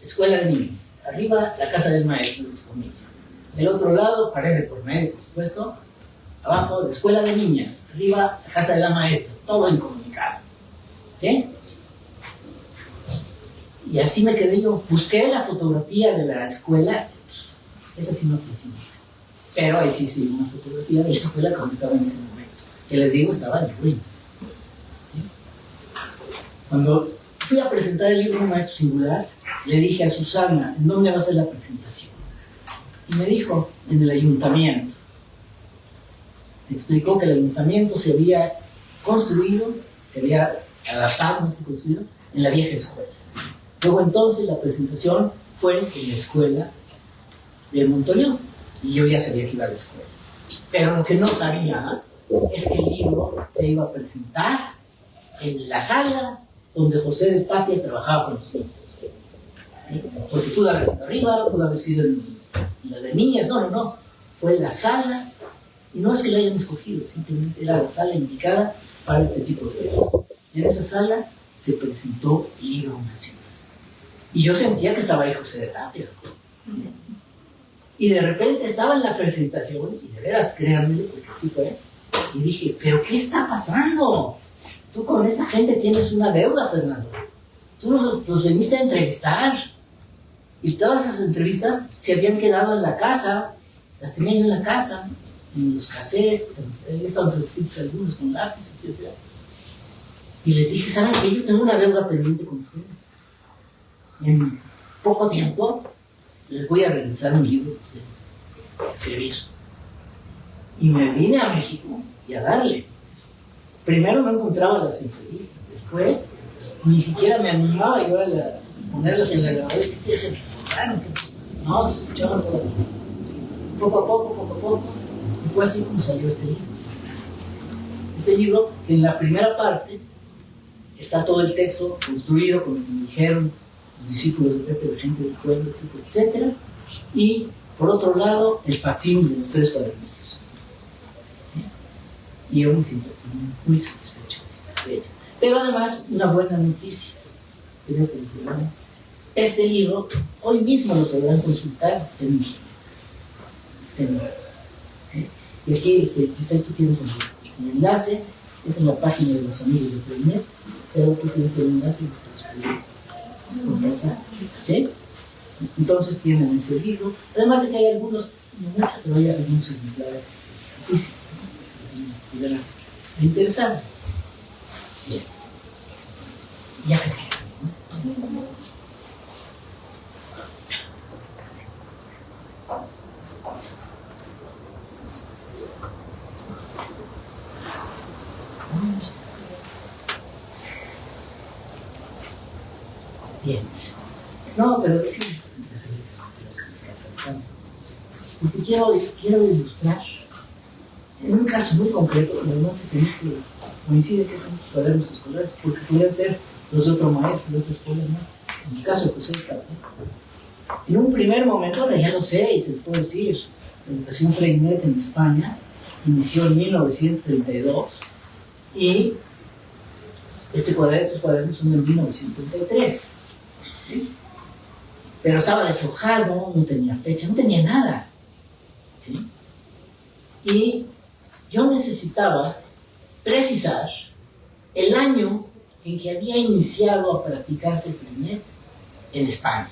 escuela de niños. Arriba, la casa del maestro de su familia. Del otro lado, pared de por medio, por supuesto. Abajo, la escuela de niñas. Arriba, la casa de la maestra. Todo incomunicado. ¿Sí? Y así me quedé yo. Busqué la fotografía de la escuela. Esa sí no apareció. Pero ahí sí, una fotografía de la escuela como estaba en ese momento. Que les digo, estaba en ruinas. ¿Sí? Cuando fui a presentar el libro Un Maestro Singular, le dije a Susana, ¿en dónde va a ser la presentación? Y me dijo, en el ayuntamiento. Me explicó que el ayuntamiento se había construido, se había adaptado, más que construido, en la vieja escuela. Luego entonces la presentación fue en la escuela de Montoliu, y yo ya sabía que iba a la escuela. Pero lo que no sabía es que el libro se iba a presentar en la sala donde José de Tapia trabajaba con los niños. ¿Sí? Porque pudo haber sido arriba, pudo haber sido en la de niñas, no. Fue la sala, y no es que la hayan escogido, simplemente era la sala indicada para este tipo de libro. En esa sala se presentó el libro nacional. Y yo sentía que estaba ahí José de Tapia. Y de repente estaba en la presentación, y de veras, créanme, porque así fue, y dije, ¿pero qué está pasando? Tú con esta gente tienes una deuda, Fernando. Tú los veniste a entrevistar. Y todas esas entrevistas se habían quedado en la casa, las tenía yo en la casa, en los cassettes, estaban transcritos algunos con lápiz, etc. Y les dije, ¿saben qué? Yo tengo una deuda pendiente con ustedes. En poco tiempo les voy a regresar un libro de escribir. Y me vine a México y a darle. Primero no encontraba las entrevistas, después ni siquiera me animaba yo a ponerlas en la grabadora. ¿Qué se encontraron? No, se escuchaban todo. Poco a poco, y fue así como salió este libro. Este libro, en la primera parte, está todo el texto construido, como me dijeron los discípulos de Pepe, de gente del pueblo, etcétera, y por otro lado, el facsímil de los 3 cuadernillos. Y yo me siento muy satisfecho de ello. Pero además, una buena noticia. Creo que este libro, hoy mismo lo podrán consultar, ¿sí? Y aquí, quizá tú tienes el enlace, es en la página de los amigos de Premier, pero tú tienes el enlace de los ¿sí? Entonces tienen ese libro, además de que hay algunos, no muchos, pero hay algunos ejemplares físicos. Interesante. Bien. Ya casi. Bien. No, pero sí. Porque quiero ilustrar en un caso muy concreto, además es en este coincide que son los cuadernos escolares, porque podrían ser los de otro maestro, de otra escuela, ¿no? En el caso de José Carter. En un primer momento, ahora ya lo sé, y se lo puedo decir, la educación Freinet en España inició en 1932 y estos cuadernos son de 1933. ¿Sí? Pero estaba deshojado, no tenía fecha, no tenía nada. ¿Sí? Y yo necesitaba precisar el año en que había iniciado a practicarse el Freinet en España.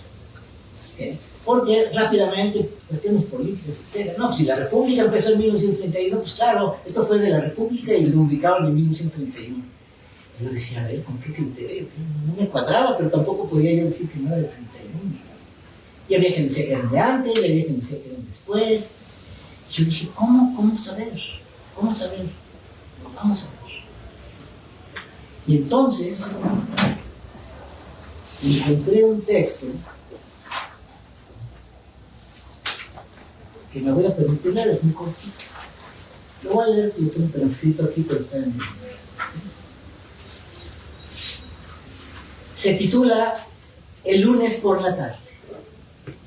¿Sí? Porque rápidamente, cuestiones políticas, etc. No, pues si la República empezó en 1931, pues claro, esto fue de la República y lo ubicaban en 1931. Yo decía, a ver, ¿con qué criterio? No me cuadraba, pero tampoco podía yo decir que no era de 31. Y había quien decía que eran de antes, y había quien decía que eran después. Yo dije, ¿cómo saber? ¿Cómo saber? Vamos a ver. Y entonces encontré un texto que me voy a permitir leer, es muy cortito. Lo voy a leer, yo tengo transcrito aquí, pero está en el... Se titula El lunes por la tarde,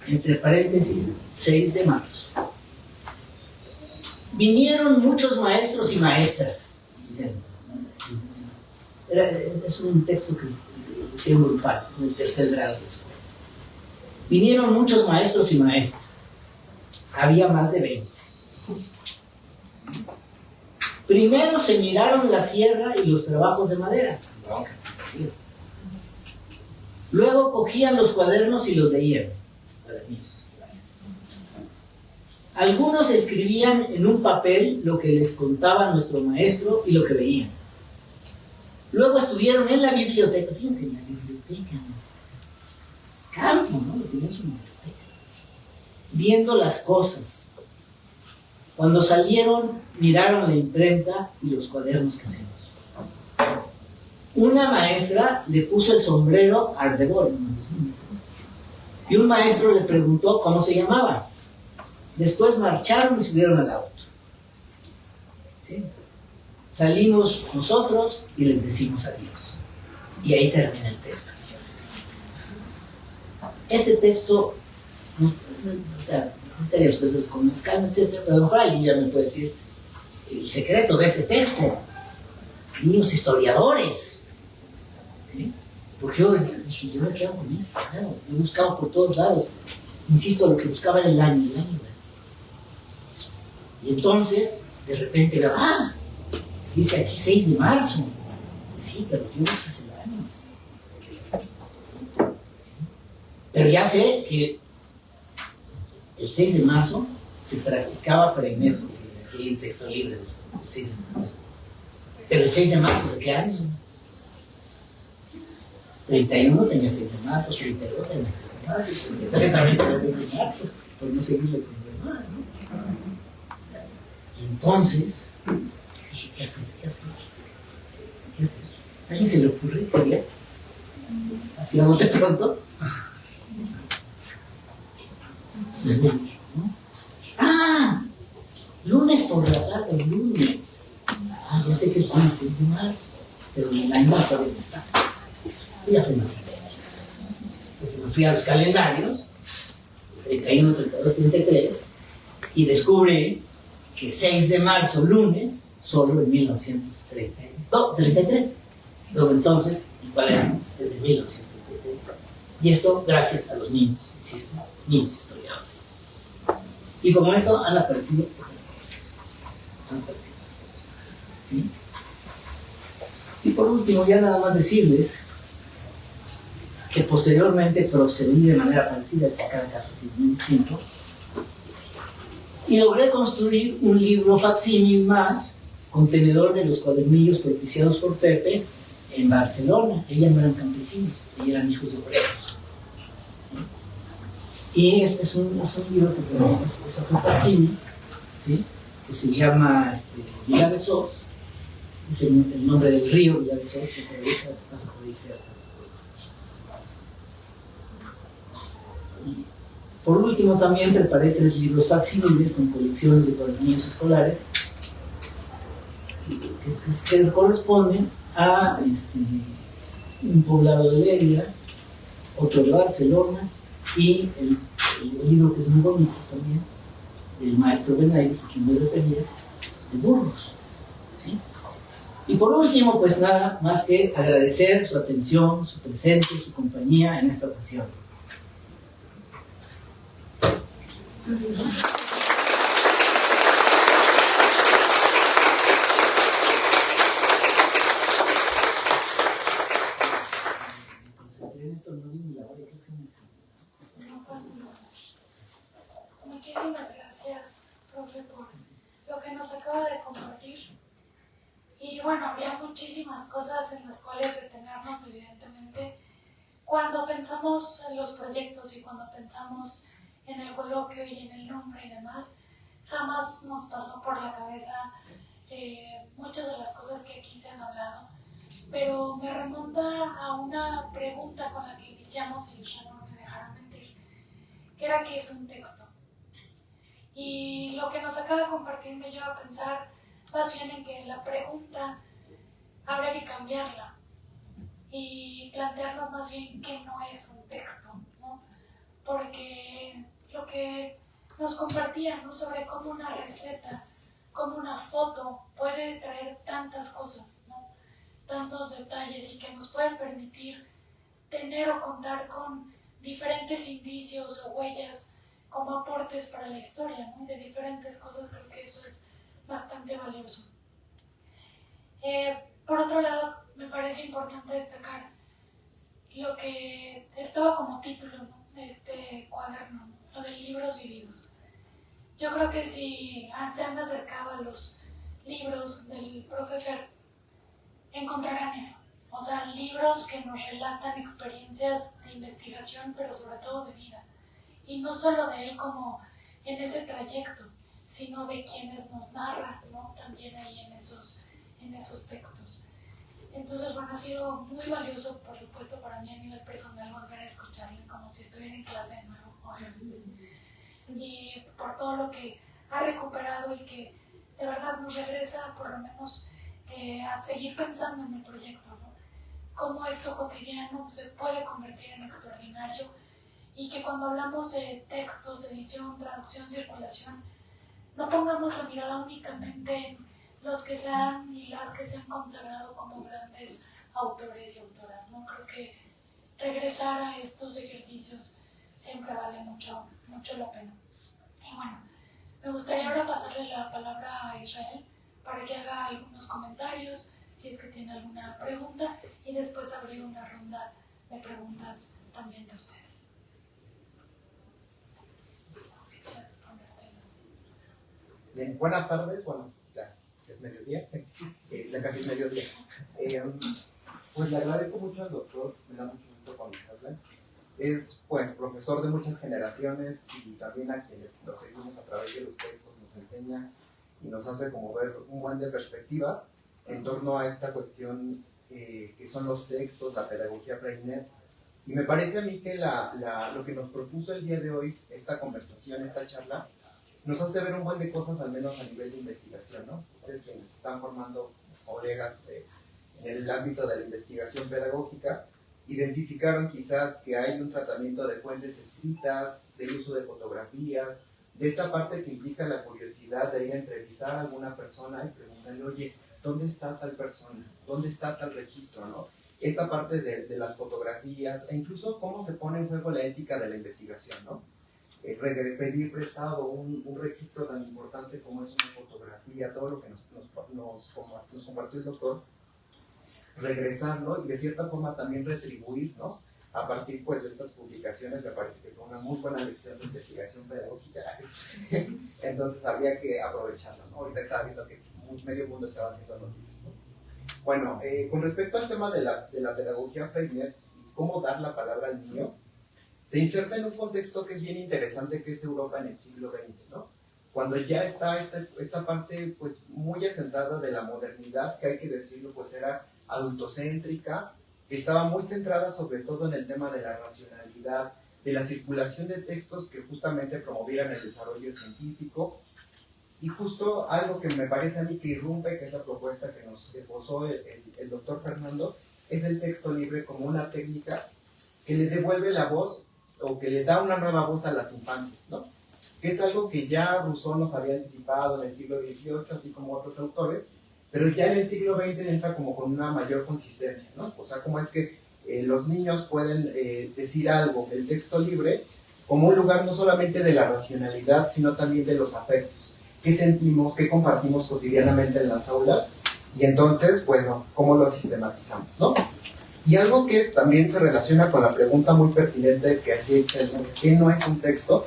entre paréntesis, 6 de marzo. Vinieron muchos maestros y maestras. Es un texto que hicieron grupal, en el 3er grado de escuela. Vinieron muchos maestros y maestras. Había más de 20. Primero se miraron la sierra y los trabajos de madera. Luego cogían los cuadernos y los leían. Algunos escribían en un papel lo que les contaba nuestro maestro y lo que veían. Luego estuvieron en la biblioteca, fíjense, en la biblioteca, campo, ¿no? Tenía su biblioteca, viendo las cosas. Cuando salieron, miraron la imprenta y los cuadernos que hacemos. Una maestra le puso el sombrero Ardebol, y un maestro le preguntó cómo se llamaba. Después marcharon y subieron al auto. ¿Sí? Salimos nosotros y les decimos adiós. Y ahí termina el texto. Este texto, o sea, estaría usted con más calma, etc. Pero a lo mejor alguien ya me puede decir el secreto de este texto. Niños historiadores. ¿Sí? Porque yo dije, yo me quedo con esto. Claro, yo he buscado por todos lados. Insisto, lo que buscaba era el año. Y entonces, de repente veo, dice aquí 6 de marzo. Sí, pero yo busco ese año. Pero ya sé que el 6 de marzo se practicaba Freinet, porque aquí hay un texto libre del 6 de marzo. Pero el 6 de marzo, ¿de qué año? 31 tenía 6 de marzo, 32 tenía 6 de marzo, 33 también tenía 6 de marzo, por no seguirle con el demás, ¿no? Y entonces dije, ¿qué hacer? ¿Qué hacer? ¿Qué hacer? ¿A alguien se le ocurre qué día? Así vamos de pronto. Pues bueno, ¿no? ¡Ah! Lunes por la tarde, lunes. Ah, ya sé que es el 6 de marzo, pero en el año todavía no está. Y ya fue más sencillo. Porque me fui a los calendarios, 31, 32, 33, y descubrí que 6 de marzo, lunes, solo en 1933. Luego entonces, ¿cuál era? Desde 1933. Y esto gracias a los niños, insisto, niños historiadores. Y como esto han aparecido otras cosas. ¿Sí? Y por último, ya nada más decirles que posteriormente procedí de manera parecida, que cada caso es muy distinto, y logré construir un libro facsímil más, contenedor de los cuadernillos propiciados por Pepe en Barcelona. Ellos no eran campesinos, ellos eran hijos de obreros. Y este es un libro que tenemos, es otro facsímil, ¿sí? Que se llama Villavesós, es el nombre del río Villavesós, que pasa por ahí cerca. Y por último también preparé 3 libros facsímiles con colecciones de cuadernillos escolares que corresponden a un poblado de Lérida, otro de Barcelona y el libro que es muy bonito también del maestro Benavides, a quien me refería, de Burgos, ¿sí? Y por último, pues nada más que agradecer su atención, su presencia, su compañía en esta ocasión. No pasa nada. Muchísimas gracias, profe, por lo que nos acaba de compartir. Y bueno, habría muchísimas cosas en las cuales detenernos, evidentemente. Cuando pensamos en los proyectos y cuando pensamos en el coloquio y en el nombre y demás, jamás nos pasó por la cabeza muchas de las cosas que aquí se han hablado. Pero me remonta a una pregunta con la que iniciamos, y ya no me dejará mentir, que era ¿qué es un texto? Y lo que nos acaba de compartir me lleva a pensar más bien en que la pregunta habría que cambiarla y plantearnos más bien qué no es un texto, ¿no? Porque lo que nos compartían, ¿no?, sobre cómo una receta, cómo una foto puede traer tantas cosas, ¿no?, tantos detalles, y que nos pueden permitir tener o contar con diferentes indicios o huellas como aportes para la historia, ¿no?, y de diferentes cosas. Creo que eso es bastante valioso. Por otro lado, me parece importante destacar lo que estaba como título, ¿no?, de este cuaderno, ¿no?, lo de libros vividos. Yo creo que si se han acercado a los libros del profe Fer, encontrarán eso. O sea, libros que nos relatan experiencias de investigación, pero sobre todo de vida. Y no solo de él como en ese trayecto, sino de quienes nos narran, ¿no?, también ahí en esos textos. Entonces, bueno, ha sido muy valioso, por supuesto, para mí a nivel personal volver a escucharle como si estuviera en clase de nuevo, obviamente. Y por todo lo que ha recuperado y que de verdad nos regresa, por lo menos, a seguir pensando en el proyecto, ¿no? Cómo esto cotidiano se puede convertir en extraordinario, y que cuando hablamos de textos, edición, traducción, circulación, no pongamos la mirada únicamente en los que se han y las que se han consagrado como grandes autores y autoras, ¿no? Creo que regresar a estos ejercicios siempre vale mucho, mucho la pena. Y bueno, me gustaría ahora pasarle la palabra a Israel para que haga algunos comentarios, si es que tiene alguna pregunta, y después abrir una ronda de preguntas también de ustedes. Si quieres responderte. Bien, buenas tardes, bueno, ya es mediodía, ya casi es mediodía. Pues le agradezco mucho al doctor, me da mucho gusto conocerle. Es pues profesor de muchas generaciones y también a quienes lo seguimos a través de los textos nos enseña y nos hace como ver un buen de perspectivas en torno a esta cuestión que son los textos, la pedagogía Freinet. Y me parece a mí que lo que nos propuso el día de hoy, esta conversación, esta charla, nos hace ver un buen de cosas, al menos a nivel de investigación, ¿no? Ustedes quienes están formando colegas en el ámbito de la investigación pedagógica, identificaron quizás que hay un tratamiento de fuentes escritas, del uso de fotografías, de esta parte que implica la curiosidad de ir a entrevistar a alguna persona y preguntarle, oye, ¿dónde está tal persona? ¿Dónde está tal registro? ¿No? Esta parte de las fotografías e incluso cómo se pone en juego la ética de la investigación, ¿no? Pedir prestado un registro tan importante como es una fotografía, todo lo que nos compartió el doctor, regresarlo y de cierta forma también retribuir, ¿no? A partir pues de estas publicaciones me parece que fue una muy buena lección de investigación pedagógica. Entonces habría que aprovecharla, ¿no? Ahorita estaba viendo que medio mundo estaba haciendo noticias, ¿no? Bueno, con respecto al tema de la pedagogía Freinet y cómo dar la palabra al niño, se inserta en un contexto que es bien interesante, que es Europa en el siglo XX, ¿no? Cuando ya está esta parte pues muy asentada de la modernidad, que hay que decirlo, pues era adultocéntrica, que estaba muy centrada sobre todo en el tema de la racionalidad, de la circulación de textos que justamente promovieran el desarrollo científico. Y justo algo que me parece a mí que irrumpe, que es la propuesta que nos esbozó el doctor Fernando, es el texto libre como una técnica que le devuelve la voz o que le da una nueva voz a las infancias, ¿no? Que es algo que ya Rousseau nos había anticipado en el siglo XVIII, así como otros autores, pero ya en el siglo XX entra como con una mayor consistencia, ¿no? O sea, cómo es que los niños pueden decir algo del texto libre como un lugar no solamente de la racionalidad, sino también de los afectos. ¿Qué sentimos, qué compartimos cotidianamente en las aulas? Y entonces, bueno, ¿cómo lo sistematizamos, no? Y algo que también se relaciona con la pregunta muy pertinente que hacía, ¿qué no es un texto?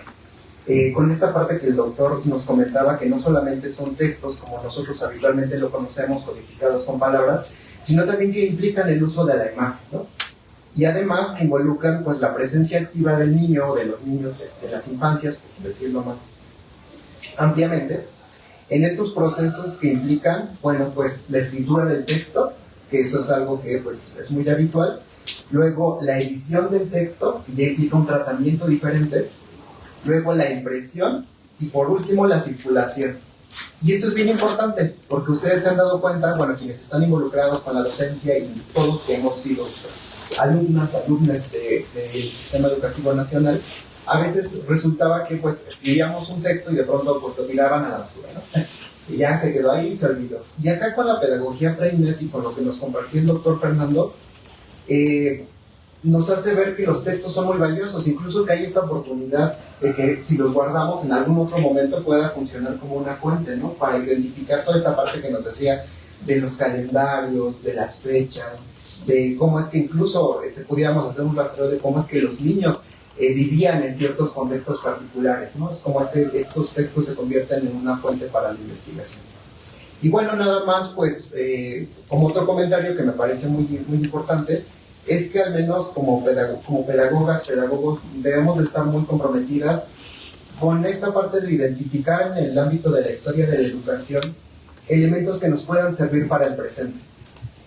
Con esta parte que el doctor nos comentaba, que no solamente son textos como nosotros habitualmente lo conocemos, codificados con palabras, sino también que implican el uso de la imagen, ¿no? Y además que involucran pues la presencia activa del niño o de los niños de las infancias, por decirlo más ampliamente, en estos procesos que implican, bueno, pues la escritura del texto, que eso es algo que pues es muy habitual, luego la edición del texto, que ya implica un tratamiento diferente, luego la impresión y por último la circulación. Y esto es bien importante porque ustedes se han dado cuenta, bueno, quienes están involucrados con la docencia y todos que hemos sido pues, alumnas del sistema educativo nacional, a veces resultaba que pues escribíamos un texto y de pronto pues lo tiraban a la basura, ¿no? Y ya se quedó ahí y se olvidó. Y acá con la pedagogía Freinet y con lo que nos compartió el doctor Fernando, nos hace ver que los textos son muy valiosos, incluso que hay esta oportunidad de que si los guardamos en algún otro momento pueda funcionar como una fuente, ¿no? Para identificar toda esta parte que nos decía de los calendarios, de las fechas, de cómo es que incluso pudiéramos hacer un rastreo de cómo es que los niños vivían en ciertos contextos particulares, ¿no? Es como es que estos textos se convierten en una fuente para la investigación. Y bueno, nada más, pues, como otro comentario que me parece muy, muy importante, es que al menos como pedagogas, pedagogos, debemos de estar muy comprometidas con esta parte de identificar en el ámbito de la historia de la educación elementos que nos puedan servir para el presente.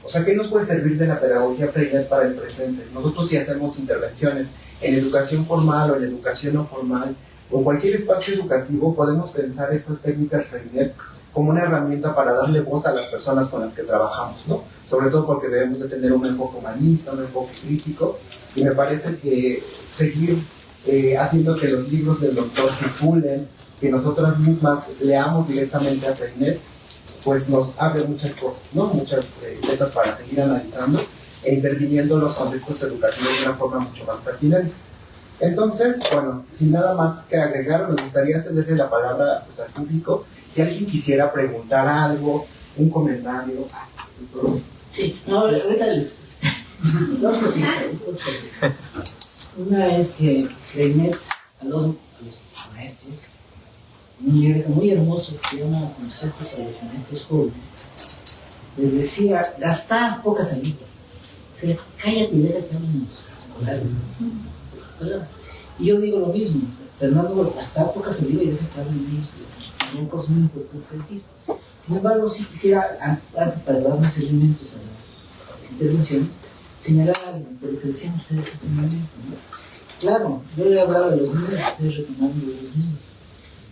O sea, ¿qué nos puede servir de la pedagogía Freinet para el presente? Nosotros si hacemos intervenciones en educación formal o en educación no formal o en cualquier espacio educativo, podemos pensar estas técnicas Freinet como una herramienta para darle voz a las personas con las que trabajamos, ¿no? Sobre todo porque debemos de tener un enfoque humanista, un enfoque crítico, y me parece que seguir haciendo que los libros del doctor circulen, que nosotras mismas leamos directamente a Freinet, pues nos abre muchas cosas, ¿no? Muchas letras para seguir analizando e interviniendo en los contextos educativos de una forma mucho más pertinente. Entonces, bueno, sin nada más que agregar, me gustaría cederle la palabra pues, al público. Si alguien quisiera preguntar algo, un comentario. Sí, no, ahorita dos cositas. Una vez que Freinet a los maestros, un libro muy hermoso que se llama Conceptos a los maestros jóvenes, les decía, gastad poca saliva. O sea, cállate y déjate a los escolares. Y yo digo lo mismo, Fernando hasta toca el libro y deja que hablen ellos, hay cosas muy importantes que decir. Sin embargo, sí quisiera, antes para dar más elementos a las intervenciones, señalar algo, por lo que decían ustedes hace un momento, ¿no? Claro, yo le hablaba de los niños, ustedes retomando de los niños,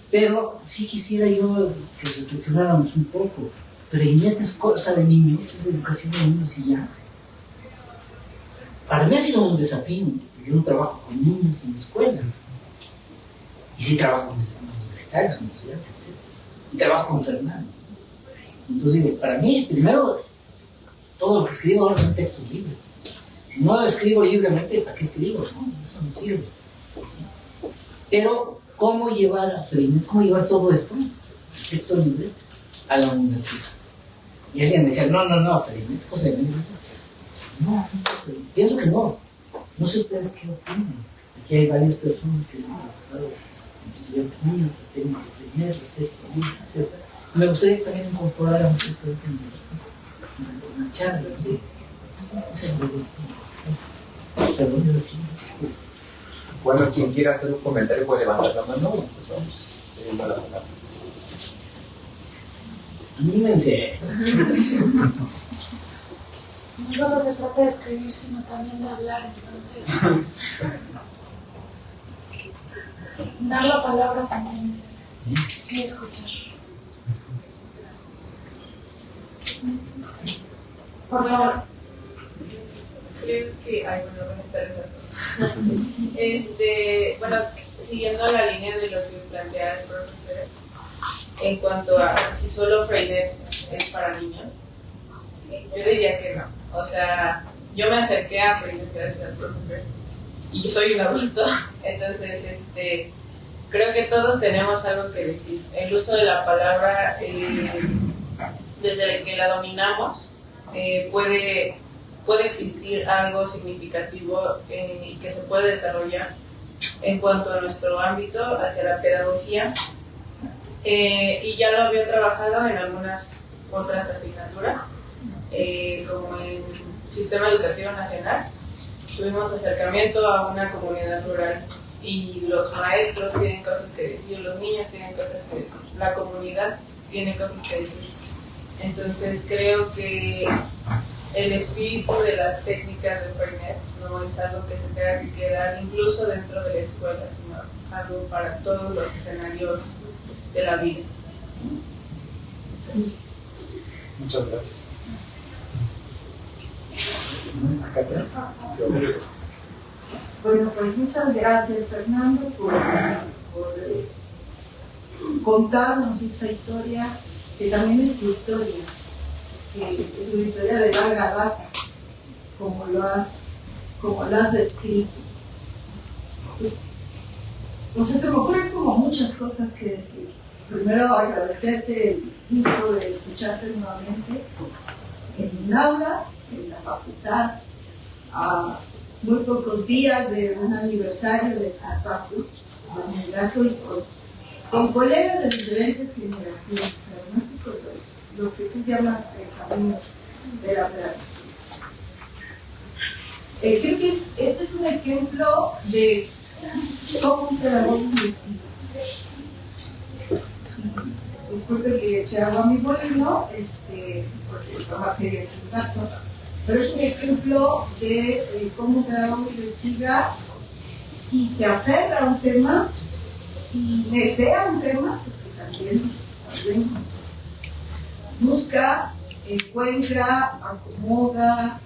pero sí quisiera yo que reflexionáramos un poco. Freinet es cosa de niños, es educación de niños y ya. Para mí ha sido un desafío, porque yo no trabajo con niños en la escuela. Y sí trabajo con universitarios, con estudiantes, etc. Y trabajo con Fernando. Entonces digo, para mí, primero, todo lo que escribo ahora son textos libres. Si no lo escribo libremente, ¿para qué escribo? No, eso no sirve. Pero, ¿cómo llevar a Freinet, cómo llevar todo esto, el texto libre, a la universidad? Y alguien me decía, no, Freinet, cosa de niños. No, pienso que no. No sé ustedes qué opinan. Aquí hay varias personas que han estudiantes míos, que tienen que tener, etc. Me gustaría también incorporáramos esto en una charla. Bueno, quien quiera hacer un comentario puede levantar la mano. Pues vamos, teniendo la palabra. Anímense. No solo se trata de escribir, sino también de hablar, entonces. Dar la palabra también es y escuchar. Por favor. Creo que, buenas tardes a todos. Bueno, siguiendo la línea de lo que plantea el profesor, en cuanto a si solo Freinet es para niños, yo diría que no. O sea, yo me acerqué a Freinet gracias al profesor y yo soy un adulto, entonces creo que todos tenemos algo que decir. El uso de la palabra, desde que la dominamos, puede existir algo significativo y que se puede desarrollar en cuanto a nuestro ámbito hacia la pedagogía. Y ya lo había trabajado en algunas otras asignaturas, como en Sistema Educativo Nacional. Tuvimos acercamiento a una comunidad rural y los maestros tienen cosas que decir, los niños tienen cosas que decir, la comunidad tiene cosas que decir. Entonces creo que el espíritu de las técnicas de Freinet no es algo que se tenga que quedar incluso dentro de la escuela, sino es algo para todos los escenarios de la vida. Muchas gracias. Bueno, pues muchas gracias, Fernando, por contarnos esta historia, que también es tu historia, que es una historia de larga data, como lo has descrito. Pues se me ocurren como muchas cosas que decir. Primero, agradecerte el gusto de escucharte nuevamente en un aula, en la facultad, a muy pocos días de un aniversario de esta facultad, y con colegas de diferentes generaciones, además y con lo que tú llamas caminos de la pedagogía. Creo que este es un ejemplo de cómo un pedagogo investiga. Disculpe que eché agua a mi molino, porque esta materia es un gasto, pero es un ejemplo de cómo un pedagogo investiga y se aferra a un tema y desea un tema, porque también busca, encuentra, acomoda,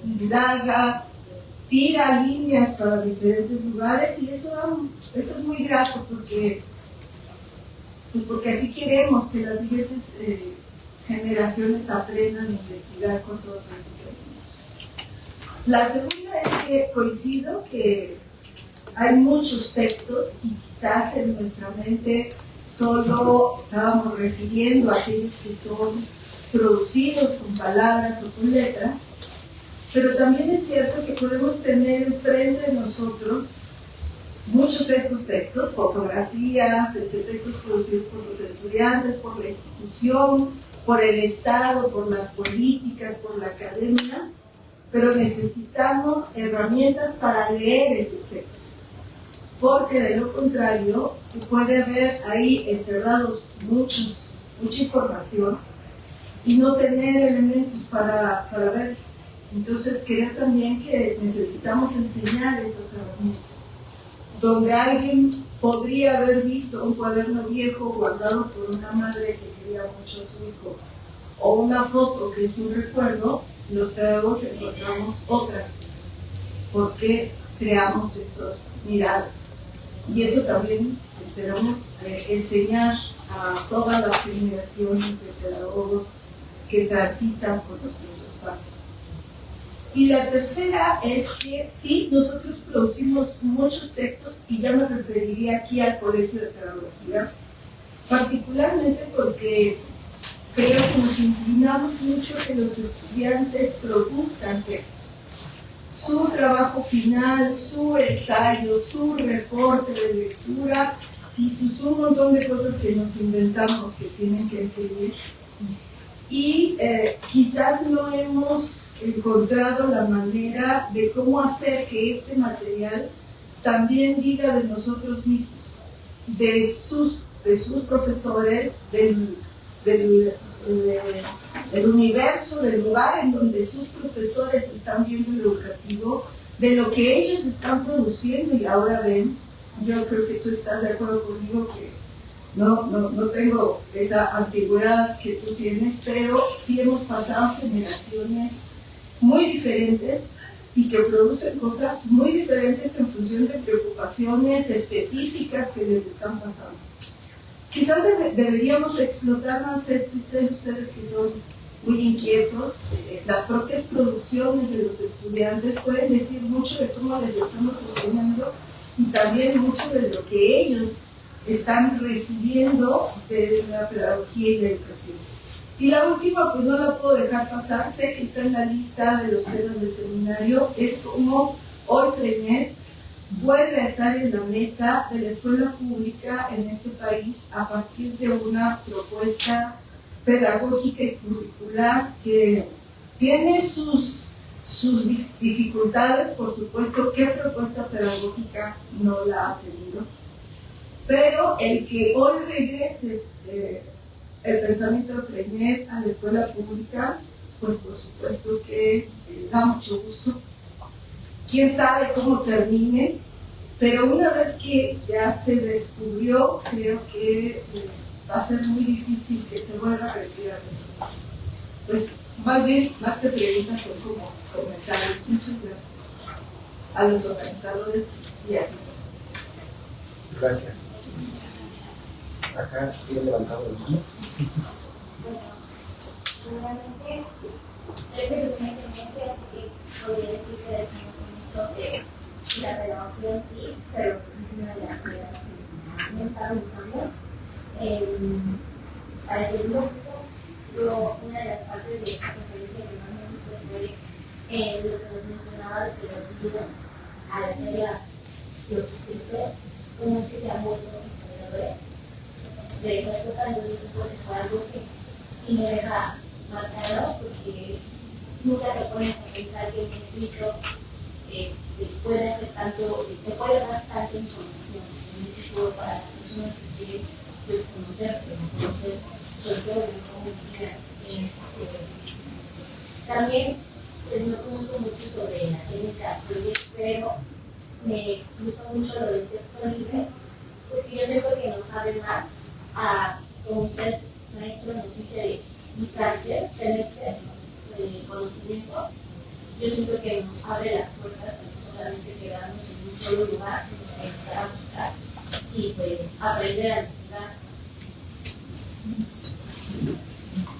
indaga, tira líneas para diferentes lugares, y eso es muy grato porque así queremos que las siguientes generaciones aprendan a investigar con todos estos términos. La segunda es que coincido que hay muchos textos y quizás en nuestra mente solo estábamos refiriendo a aquellos que son producidos con palabras o con letras, pero también es cierto que podemos tener enfrente de nosotros muchos de estos textos, fotografías, textos producidos por los estudiantes, por la institución, por el Estado, por las políticas, por la academia, pero necesitamos herramientas para leer esos textos. porque de lo contrario puede haber ahí encerrados mucha información y no tener elementos para ver. Entonces creo también que necesitamos enseñar esas herramientas, donde alguien podría haber visto un cuaderno viejo guardado por una madre que quería mucho a su hijo, o una foto que es un recuerdo. Los pedagogos encontramos otras cosas, porque creamos esas miradas. Y eso también esperamos enseñar a todas las generaciones de pedagogos que transitan por nuestros espacios. Y la tercera es que sí, nosotros producimos muchos textos, y ya me referiría aquí al Colegio de Pedagogía, particularmente porque creo que nos inclinamos mucho que los estudiantes produzcan textos. Su trabajo final, su ensayo, su reporte de lectura y un montón de cosas que nos inventamos que tienen que escribir. Y quizás no hemos encontrado la manera de cómo hacer que este material también diga de nosotros mismos, de sus profesores, del universo, del lugar en donde sus profesores están viendo el educativo, de lo que ellos están produciendo y ahora ven. Yo creo que tú estás de acuerdo conmigo que no tengo esa antigüedad que tú tienes, pero sí hemos pasado generaciones muy diferentes y que producen cosas muy diferentes en función de preocupaciones específicas que les están pasando. Quizás deberíamos explotar más esto, y sé ustedes que son muy inquietos. Las propias producciones de los estudiantes pueden decir mucho de cómo les estamos enseñando y también mucho de lo que ellos están recibiendo de la pedagogía y la educación. Y la última, pues no la puedo dejar pasar, sé que está en la lista de los temas del seminario, es como hoy Freinet vuelve a estar en la mesa de la escuela pública en este país a partir de una propuesta pedagógica y curricular que tiene sus dificultades, por supuesto. ¿Qué propuesta pedagógica no la ha tenido? Pero el que hoy regrese el pensamiento de Freinet a la escuela pública, pues por supuesto que da mucho gusto. Quién sabe cómo termine, pero una vez que ya se descubrió, creo que va a ser muy difícil que se vuelva a retirar. Pues más bien, más que preguntas, son como comentarios. Muchas gracias a los organizadores y a ti. Gracias. Acá sigue levantado el mano. Realmente, creo que lo que podría decir que es un punto de la pedagogía en sí, pero no de la pedagogía. Me estaba usando para el segundo punto, una de las partes de esta conferencia que más me gustó fue lo que nos mencionaba de los libros al hacer los escritos, como es que se han vuelto historiadores de esa época. Entonces eso fue algo que sí me deja marcado, porque nunca te pones a pensar que un escrito puede hacer tanto, te puede dar tanta información en ese tipo para las personas que quieren conocer sobre todo de cómo vivían. También no conozco mucho sobre la técnica Project, pero me gusta mucho lo del texto libre, porque yo siento que nos abre más a, como usted, maestro, nos dice, de buscarse, tenerse conocimiento. Yo siento que nos abre las puertas a no solamente quedarnos en un solo lugar, sino empezar a buscar y pues aprender a investigar.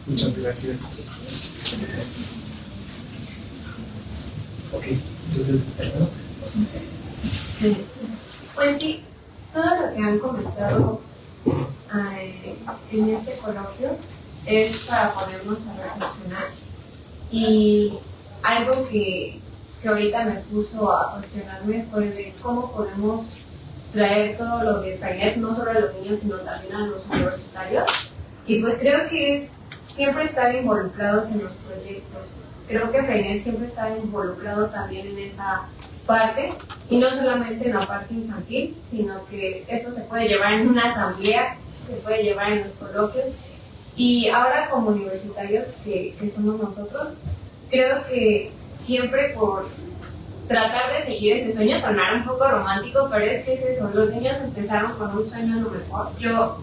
Muchas gracias. Ok, entonces está claro. Pues sí, todo lo que han comentado en este coloquio es para ponernos a reflexionar, y algo que ahorita me puso a cuestionarme fue de cómo podemos traer todo lo de Freinet, no solo a los niños sino también a los universitarios, y pues creo que es siempre estar involucrados en los proyectos. Creo que Freinet siempre está involucrado también en esa parte, y no solamente en la parte infantil, sino que esto se puede llevar en una asamblea, se puede llevar en los coloquios. Y ahora como universitarios que somos nosotros, creo que siempre por tratar de seguir ese sueño, sonar un poco romántico, pero es que es eso, los niños empezaron con un sueño a lo mejor. Yo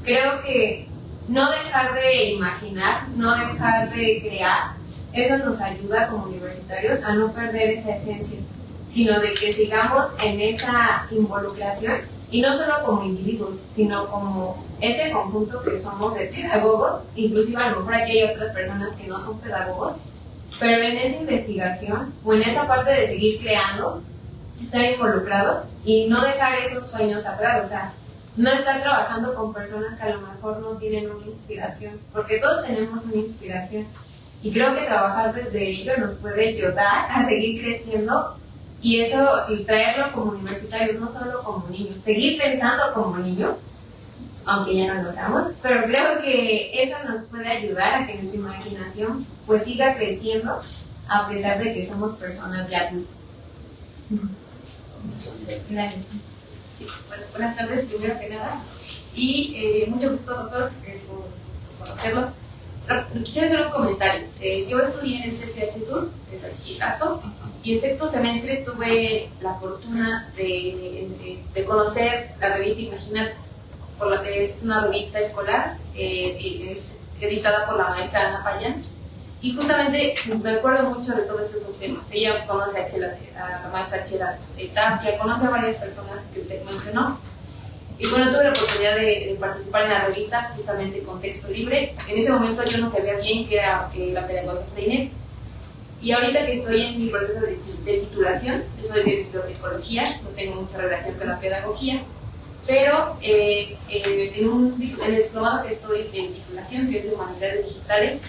creo que no dejar de imaginar, no dejar de crear, eso nos ayuda como universitarios a no perder esa esencia, sino de que sigamos en esa involucración, y no solo como individuos, sino como ese conjunto que somos de pedagogos, inclusive a lo mejor aquí hay otras personas que no son pedagogos, pero en esa investigación o en esa parte de seguir creando, estar involucrados y no dejar esos sueños atrás, o sea, no estar trabajando con personas que a lo mejor no tienen una inspiración, porque todos tenemos una inspiración y creo que trabajar desde ello nos puede ayudar a seguir creciendo y eso, y traerlo como universitarios, no solo como niños, seguir pensando como niños, aunque ya no lo seamos, pero creo que eso nos puede ayudar a que nuestra imaginación pues siga creciendo a pesar de que somos personas ya adultas. Gracias. Sí, bueno, buenas tardes, primero que nada. Y mucho gusto, doctor, por conocerlo. Quisiera hacer un comentario. Yo estudié en el CCH Sur, el bachillerato, y en sexto semestre tuve la fortuna de conocer la revista Imagínate, por la que es una revista escolar, es editada por la maestra Ana Payán. Y justamente me acuerdo mucho de todos esos temas. Ella conoce a la maestra Chela Tapia, conoce a varias personas que usted mencionó. Y bueno, tuve la oportunidad de participar en la revista, justamente con texto libre. En ese momento yo no sabía bien qué era la pedagogía Freinet. Y ahorita que estoy en mi proceso de titulación, yo soy de bibliotecología, no tengo mucha relación con la pedagogía, pero en el diplomado que estoy en titulación, que es de Humanidades Digitales,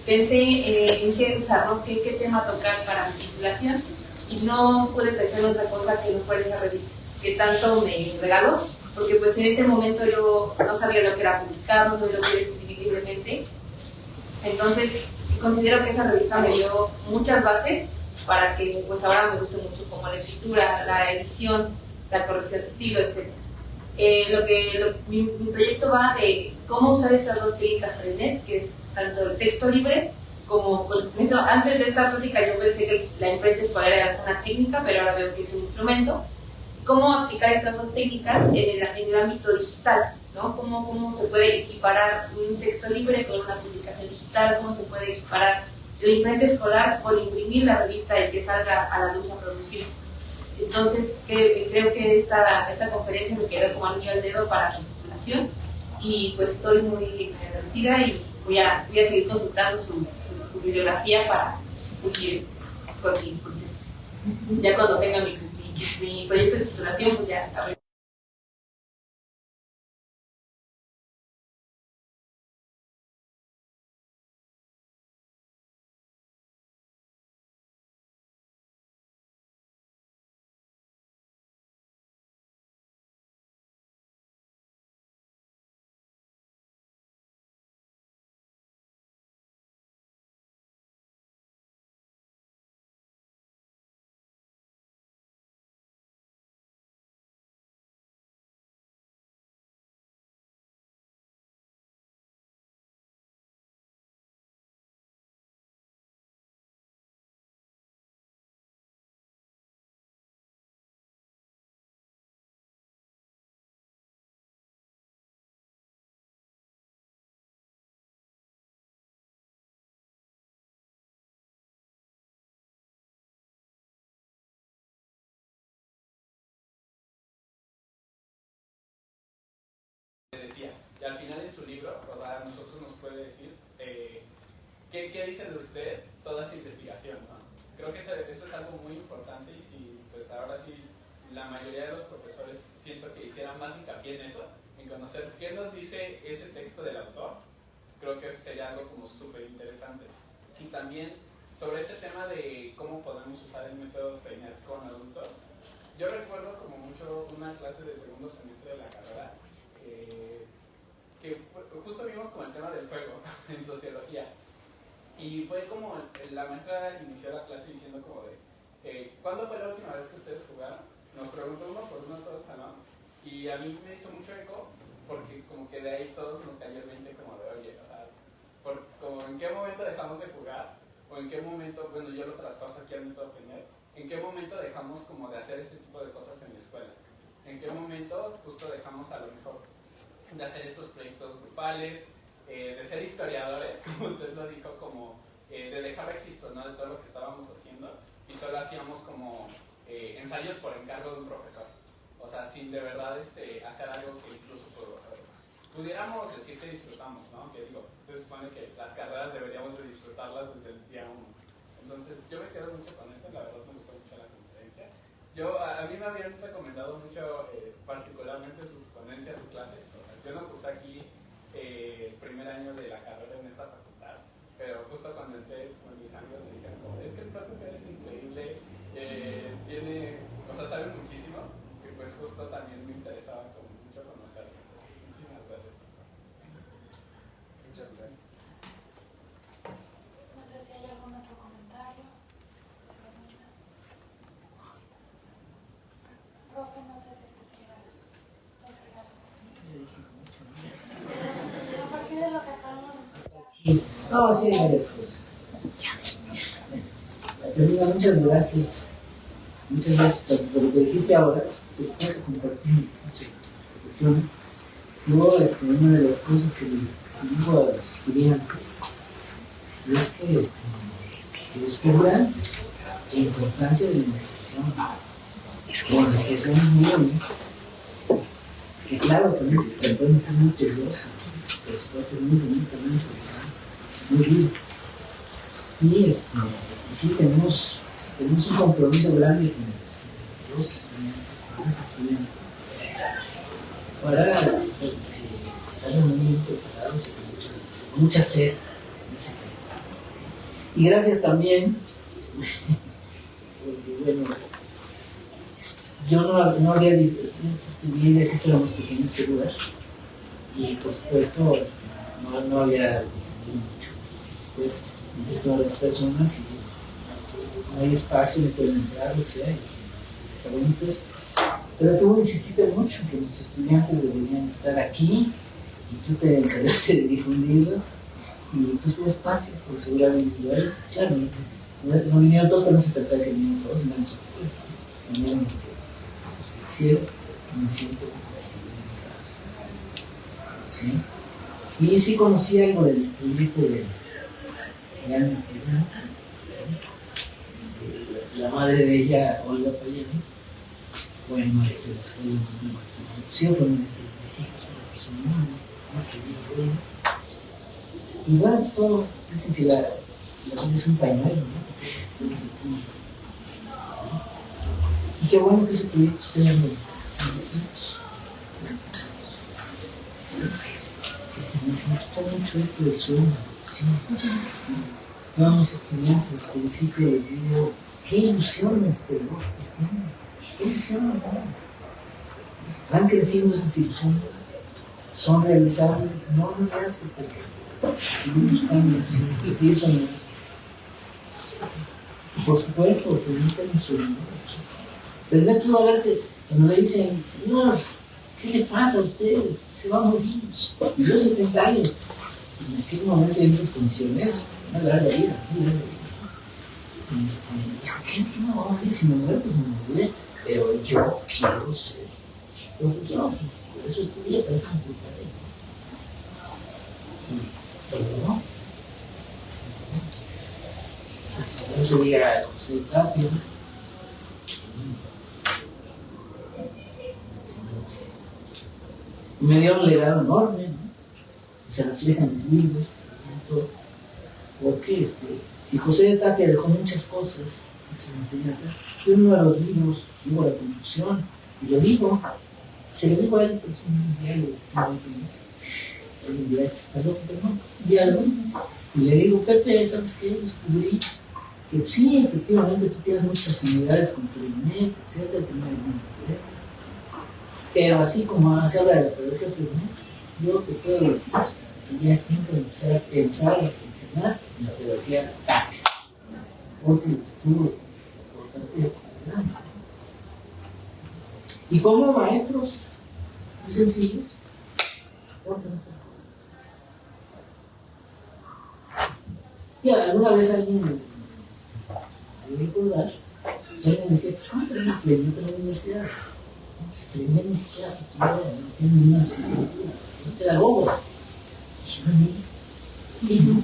pensé en qué usar, ¿no? qué tema tocar para mi titulación, y no pude pensar en otra cosa que no fuera esa revista que tanto me regaló, porque pues en ese momento yo no sabía lo que era publicar, no sabía lo que era escribir libremente. Entonces considero que esa revista me dio muchas bases para que pues ahora me guste mucho como la escritura, la edición, la corrección de estilo, etc. Mi proyecto va de cómo usar estas dos técnicas Freinet, que es tanto el texto libre como, pues, antes de esta práctica yo pensé que la imprenta escolar era una técnica, pero ahora veo que es un instrumento. Cómo aplicar estas dos técnicas en el ámbito digital, ¿no? Cómo se puede equiparar un texto libre con una publicación digital, cómo se puede equiparar la imprenta escolar con imprimir la revista y que salga a la luz a producirse. Entonces creo que esta conferencia me quedó como anillo al dedo para la titulación, y pues estoy muy agradecida y voy a seguir consultando su bibliografía para seguir con mi proceso. Ya cuando tenga mi proyecto de titulación, pues ya sabré. Decía, y al final en su libro, a nosotros nos puede decir qué dice de usted toda esa investigación, ¿no? Creo que eso es algo muy importante, y si pues ahora sí la mayoría de los profesores siento que hicieran más hincapié en eso, en conocer qué nos dice ese texto del autor, creo que sería algo como súper interesante. Y también sobre este tema de cómo podemos usar el método Freinet con adultos, yo recuerdo como mucho una clase de segundo semestre de la carrera, que justo vimos como el tema del juego en sociología, y fue como la maestra inició la clase diciendo como de ¿cuándo fue la última vez que ustedes jugaron? nos preguntó uno por uno todo el salón, y a mí me hizo mucho eco, porque como que de ahí todos nos cayó el 20 como de, oye, o sea, como en qué momento dejamos de jugar, o en qué momento, bueno, yo lo traspaso aquí a mi opinión, en qué momento dejamos como de hacer este tipo de cosas en la escuela, en qué momento justo dejamos a lo mejor de hacer estos proyectos grupales, de ser historiadores, como usted lo dijo, como de dejar registro, ¿no?, de todo lo que estábamos haciendo, y solo hacíamos como ensayos por encargo de un profesor, o sea, sin de verdad hacer algo que incluso pudiéramos decir que disfrutamos, ¿no? Que digo, se supone que las carreras deberíamos de disfrutarlas desde el día 1. Entonces, yo me quedo mucho con eso, la verdad me gustó mucho la conferencia. A mí me habían recomendado mucho, particularmente sus ponencias y clases. O sea, yo no cursé aquí el primer año de la carrera en esta facultad, pero justo cuando entré con mis amigos me dijeron, es que el profe es increíble, tiene, o sea, sabe muchísimo, y pues justo también me interesaba como mucho conocerlo. Muchísimas gracias. Muchas gracias. No sé si hay algún otro comentario. Profe, no sé si usted quiera agregar algo. A partir de lo que acabamos de escuchar. No, sí hay varias cosas. Carolina, muchas gracias. Muchas gracias por lo que dijiste ahora. Después de compartir muchas cuestiones. Luego, una de las cosas que les digo a los estudiantes es que descubran la importancia de la investigación. La investigación es muy bonita. Que claro, también puede ser muy tediosa, pero puede ser muy bonita, muy interesante, muy viva. Y sí tenemos un compromiso grande con los estudiantes, con los estudiantes, para estar muy bien preparados y con mucha sed. Y gracias también, porque bueno, yo no había visto, tenía idea que estábamos pequeños este lugar, y por supuesto no había mucho. Después de todas las personas, y no hay espacio, no pueden entrar, lo que sea, está bonito eso. Pero tú insististe mucho en que los estudiantes deberían estar aquí, y tú te encargaste de difundirlos, y pues hubo espacios por seguridad individuales. Claro, no vinieron todos, pero no se trata de que vinieron todos, no vinieron los que quisieron, me siento ¿sí? Y sí conocí algo del proyecto de Ana Payán, ¿sí? La madre de ella, Olga Payán, fue maestra de la escuela de constitución, fue maestra de física, una persona muy querida. Y bueno, pues todo, dicen que la vida es un pañuelo, ¿no? Y qué bueno que ese proyecto esté dando me gustó mucho esto del sueño. ¿Sí? Yo a mis estudiantes al principio les digo, qué ilusiones, pero qué ilusiones, ¿no? Van creciendo esas ilusiones, son realizables, no me hace porque seguir buscando, seguir soñando. Y por supuesto, permítanme soñar. Pero no puedo hablarse cuando le dicen, señor, ¿qué le pasa a ustedes? Se va a morir. Y yo 70 años. En aquel momento en esas condiciones, una larga vida, muy larga vida. ¿Qué no va a morir? Si me muero, pues me moriré. Pero yo quiero ser profesor. Por eso estudié, para eso me preparé. Pero no. No se diga José Tapia. Me dio un legado enorme, ¿no? Se refleja en mis libros, porque si José de Tapia dejó muchas cosas, muchas enseñanzas, yo uno de los libros, digo la conclusión, y lo digo, se lo digo a él, pero es un diálogo, hoy en día está loco, pero no, un diálogo, y le digo, Pepe, ¿sabes qué? Descubrí que sí, efectivamente tú tienes muchas afinidades con Frenet, etcétera, que no hay ningún interés. Pero así como se habla de la pedagogía femenina, yo te puedo decir que ya es tiempo de empezar a pensar y a funcionar en la pedagogía táctica. Porque el futuro importante es grande. Y como maestros muy sencillos, aportan estas cosas. Sí, alguna vez alguien me recordar, alguien me decía, ¿cómo te la aprendí en la universidad? Aprendí ni siquiera no tiene ninguna licenciatura, es pedagogo. Y no.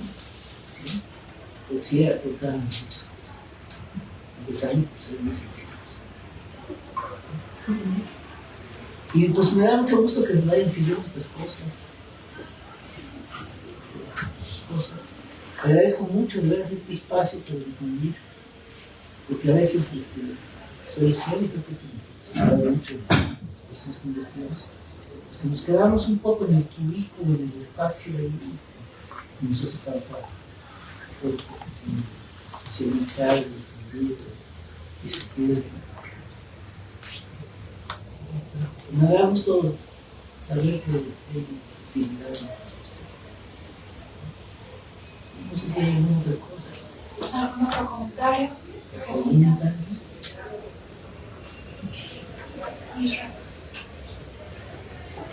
Pero sí, aportan muchas cosas. Empezando por ser muy sencillos. Y pues me da mucho gusto que nos vayan siguiendo estas cosas. Agradezco mucho de veras este espacio por difundir, porque a veces soy estudiante y creo que se sabe mucho de los procesos que investigamos. Pues que nos quedamos un poco en el cubículo, en el espacio ahí, y nos hace falta toda esta cuestión de socializar, de difundir, de discutir. Me da gusto saber que hay utilidad en estas cuestiones. No sé si hay alguna otra cosa. ¿Algún otro comentario?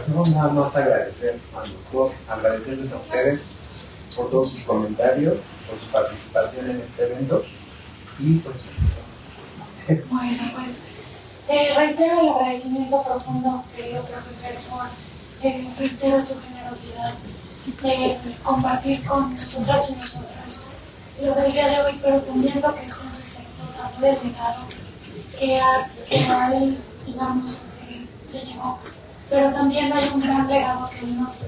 No, nada más agradecer al doctor, agradecerles a ustedes por todos sus comentarios, por su participación en este evento y pues Bueno, pues reitero el agradecimiento profundo, querido profesor, reitero su generosidad de compartir con nosotras y nosotros lo del día de hoy, pero también lo que está en sus textos, hablo del legado que a él, digamos, le llegó, pero también hay un gran legado que él nos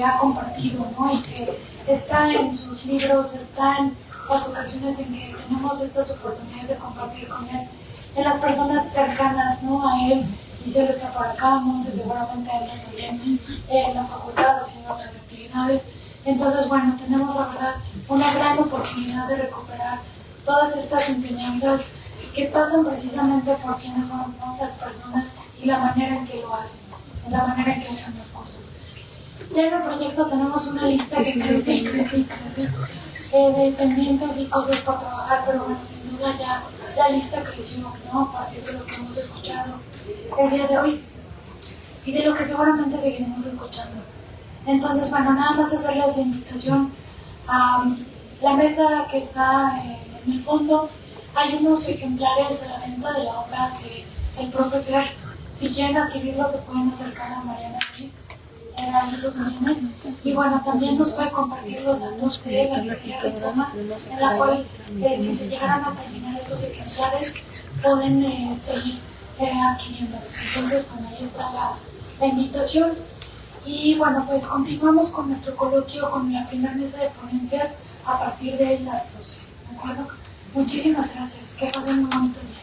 ha compartido, ¿no? Y que está en sus libros, está en las ocasiones en que tenemos estas oportunidades de compartir con él, en las personas cercanas, ¿no? A él. Giselle está por acá, Monse seguramente anda también en la facultad haciendo otras actividades. Entonces, bueno, tenemos la verdad una gran oportunidad de recuperar todas estas enseñanzas que pasan precisamente por quienes son, ¿no? Las personas y la manera en que lo hacen, la manera en que usan las cosas. Ya en el proyecto tenemos una lista que crece y crece y crece de pendientes y cosas por trabajar, pero bueno, sin duda ya la lista creció, ¿no? A partir de lo que hemos escuchado el día de hoy y de lo que seguramente seguiremos escuchando. Entonces, bueno, nada más hacerles la invitación a la mesa que está en el fondo. Hay unos ejemplares a la venta de la obra del profe Fer. Si quieren adquirirlos, se pueden acercar a Mariana Luis. Ahí los tienen. Y bueno, también nos puede compartir los datos de la librería Rizoma, en la cual, si se llegaran a terminar estos ejemplares, pueden seguir adquiriéndolos. Entonces, bueno, ahí está la invitación. Y bueno, pues continuamos con nuestro coloquio con la primera mesa de ponencias a partir de las 12. ¿De acuerdo? Muchísimas gracias. Que pasen un bonito día.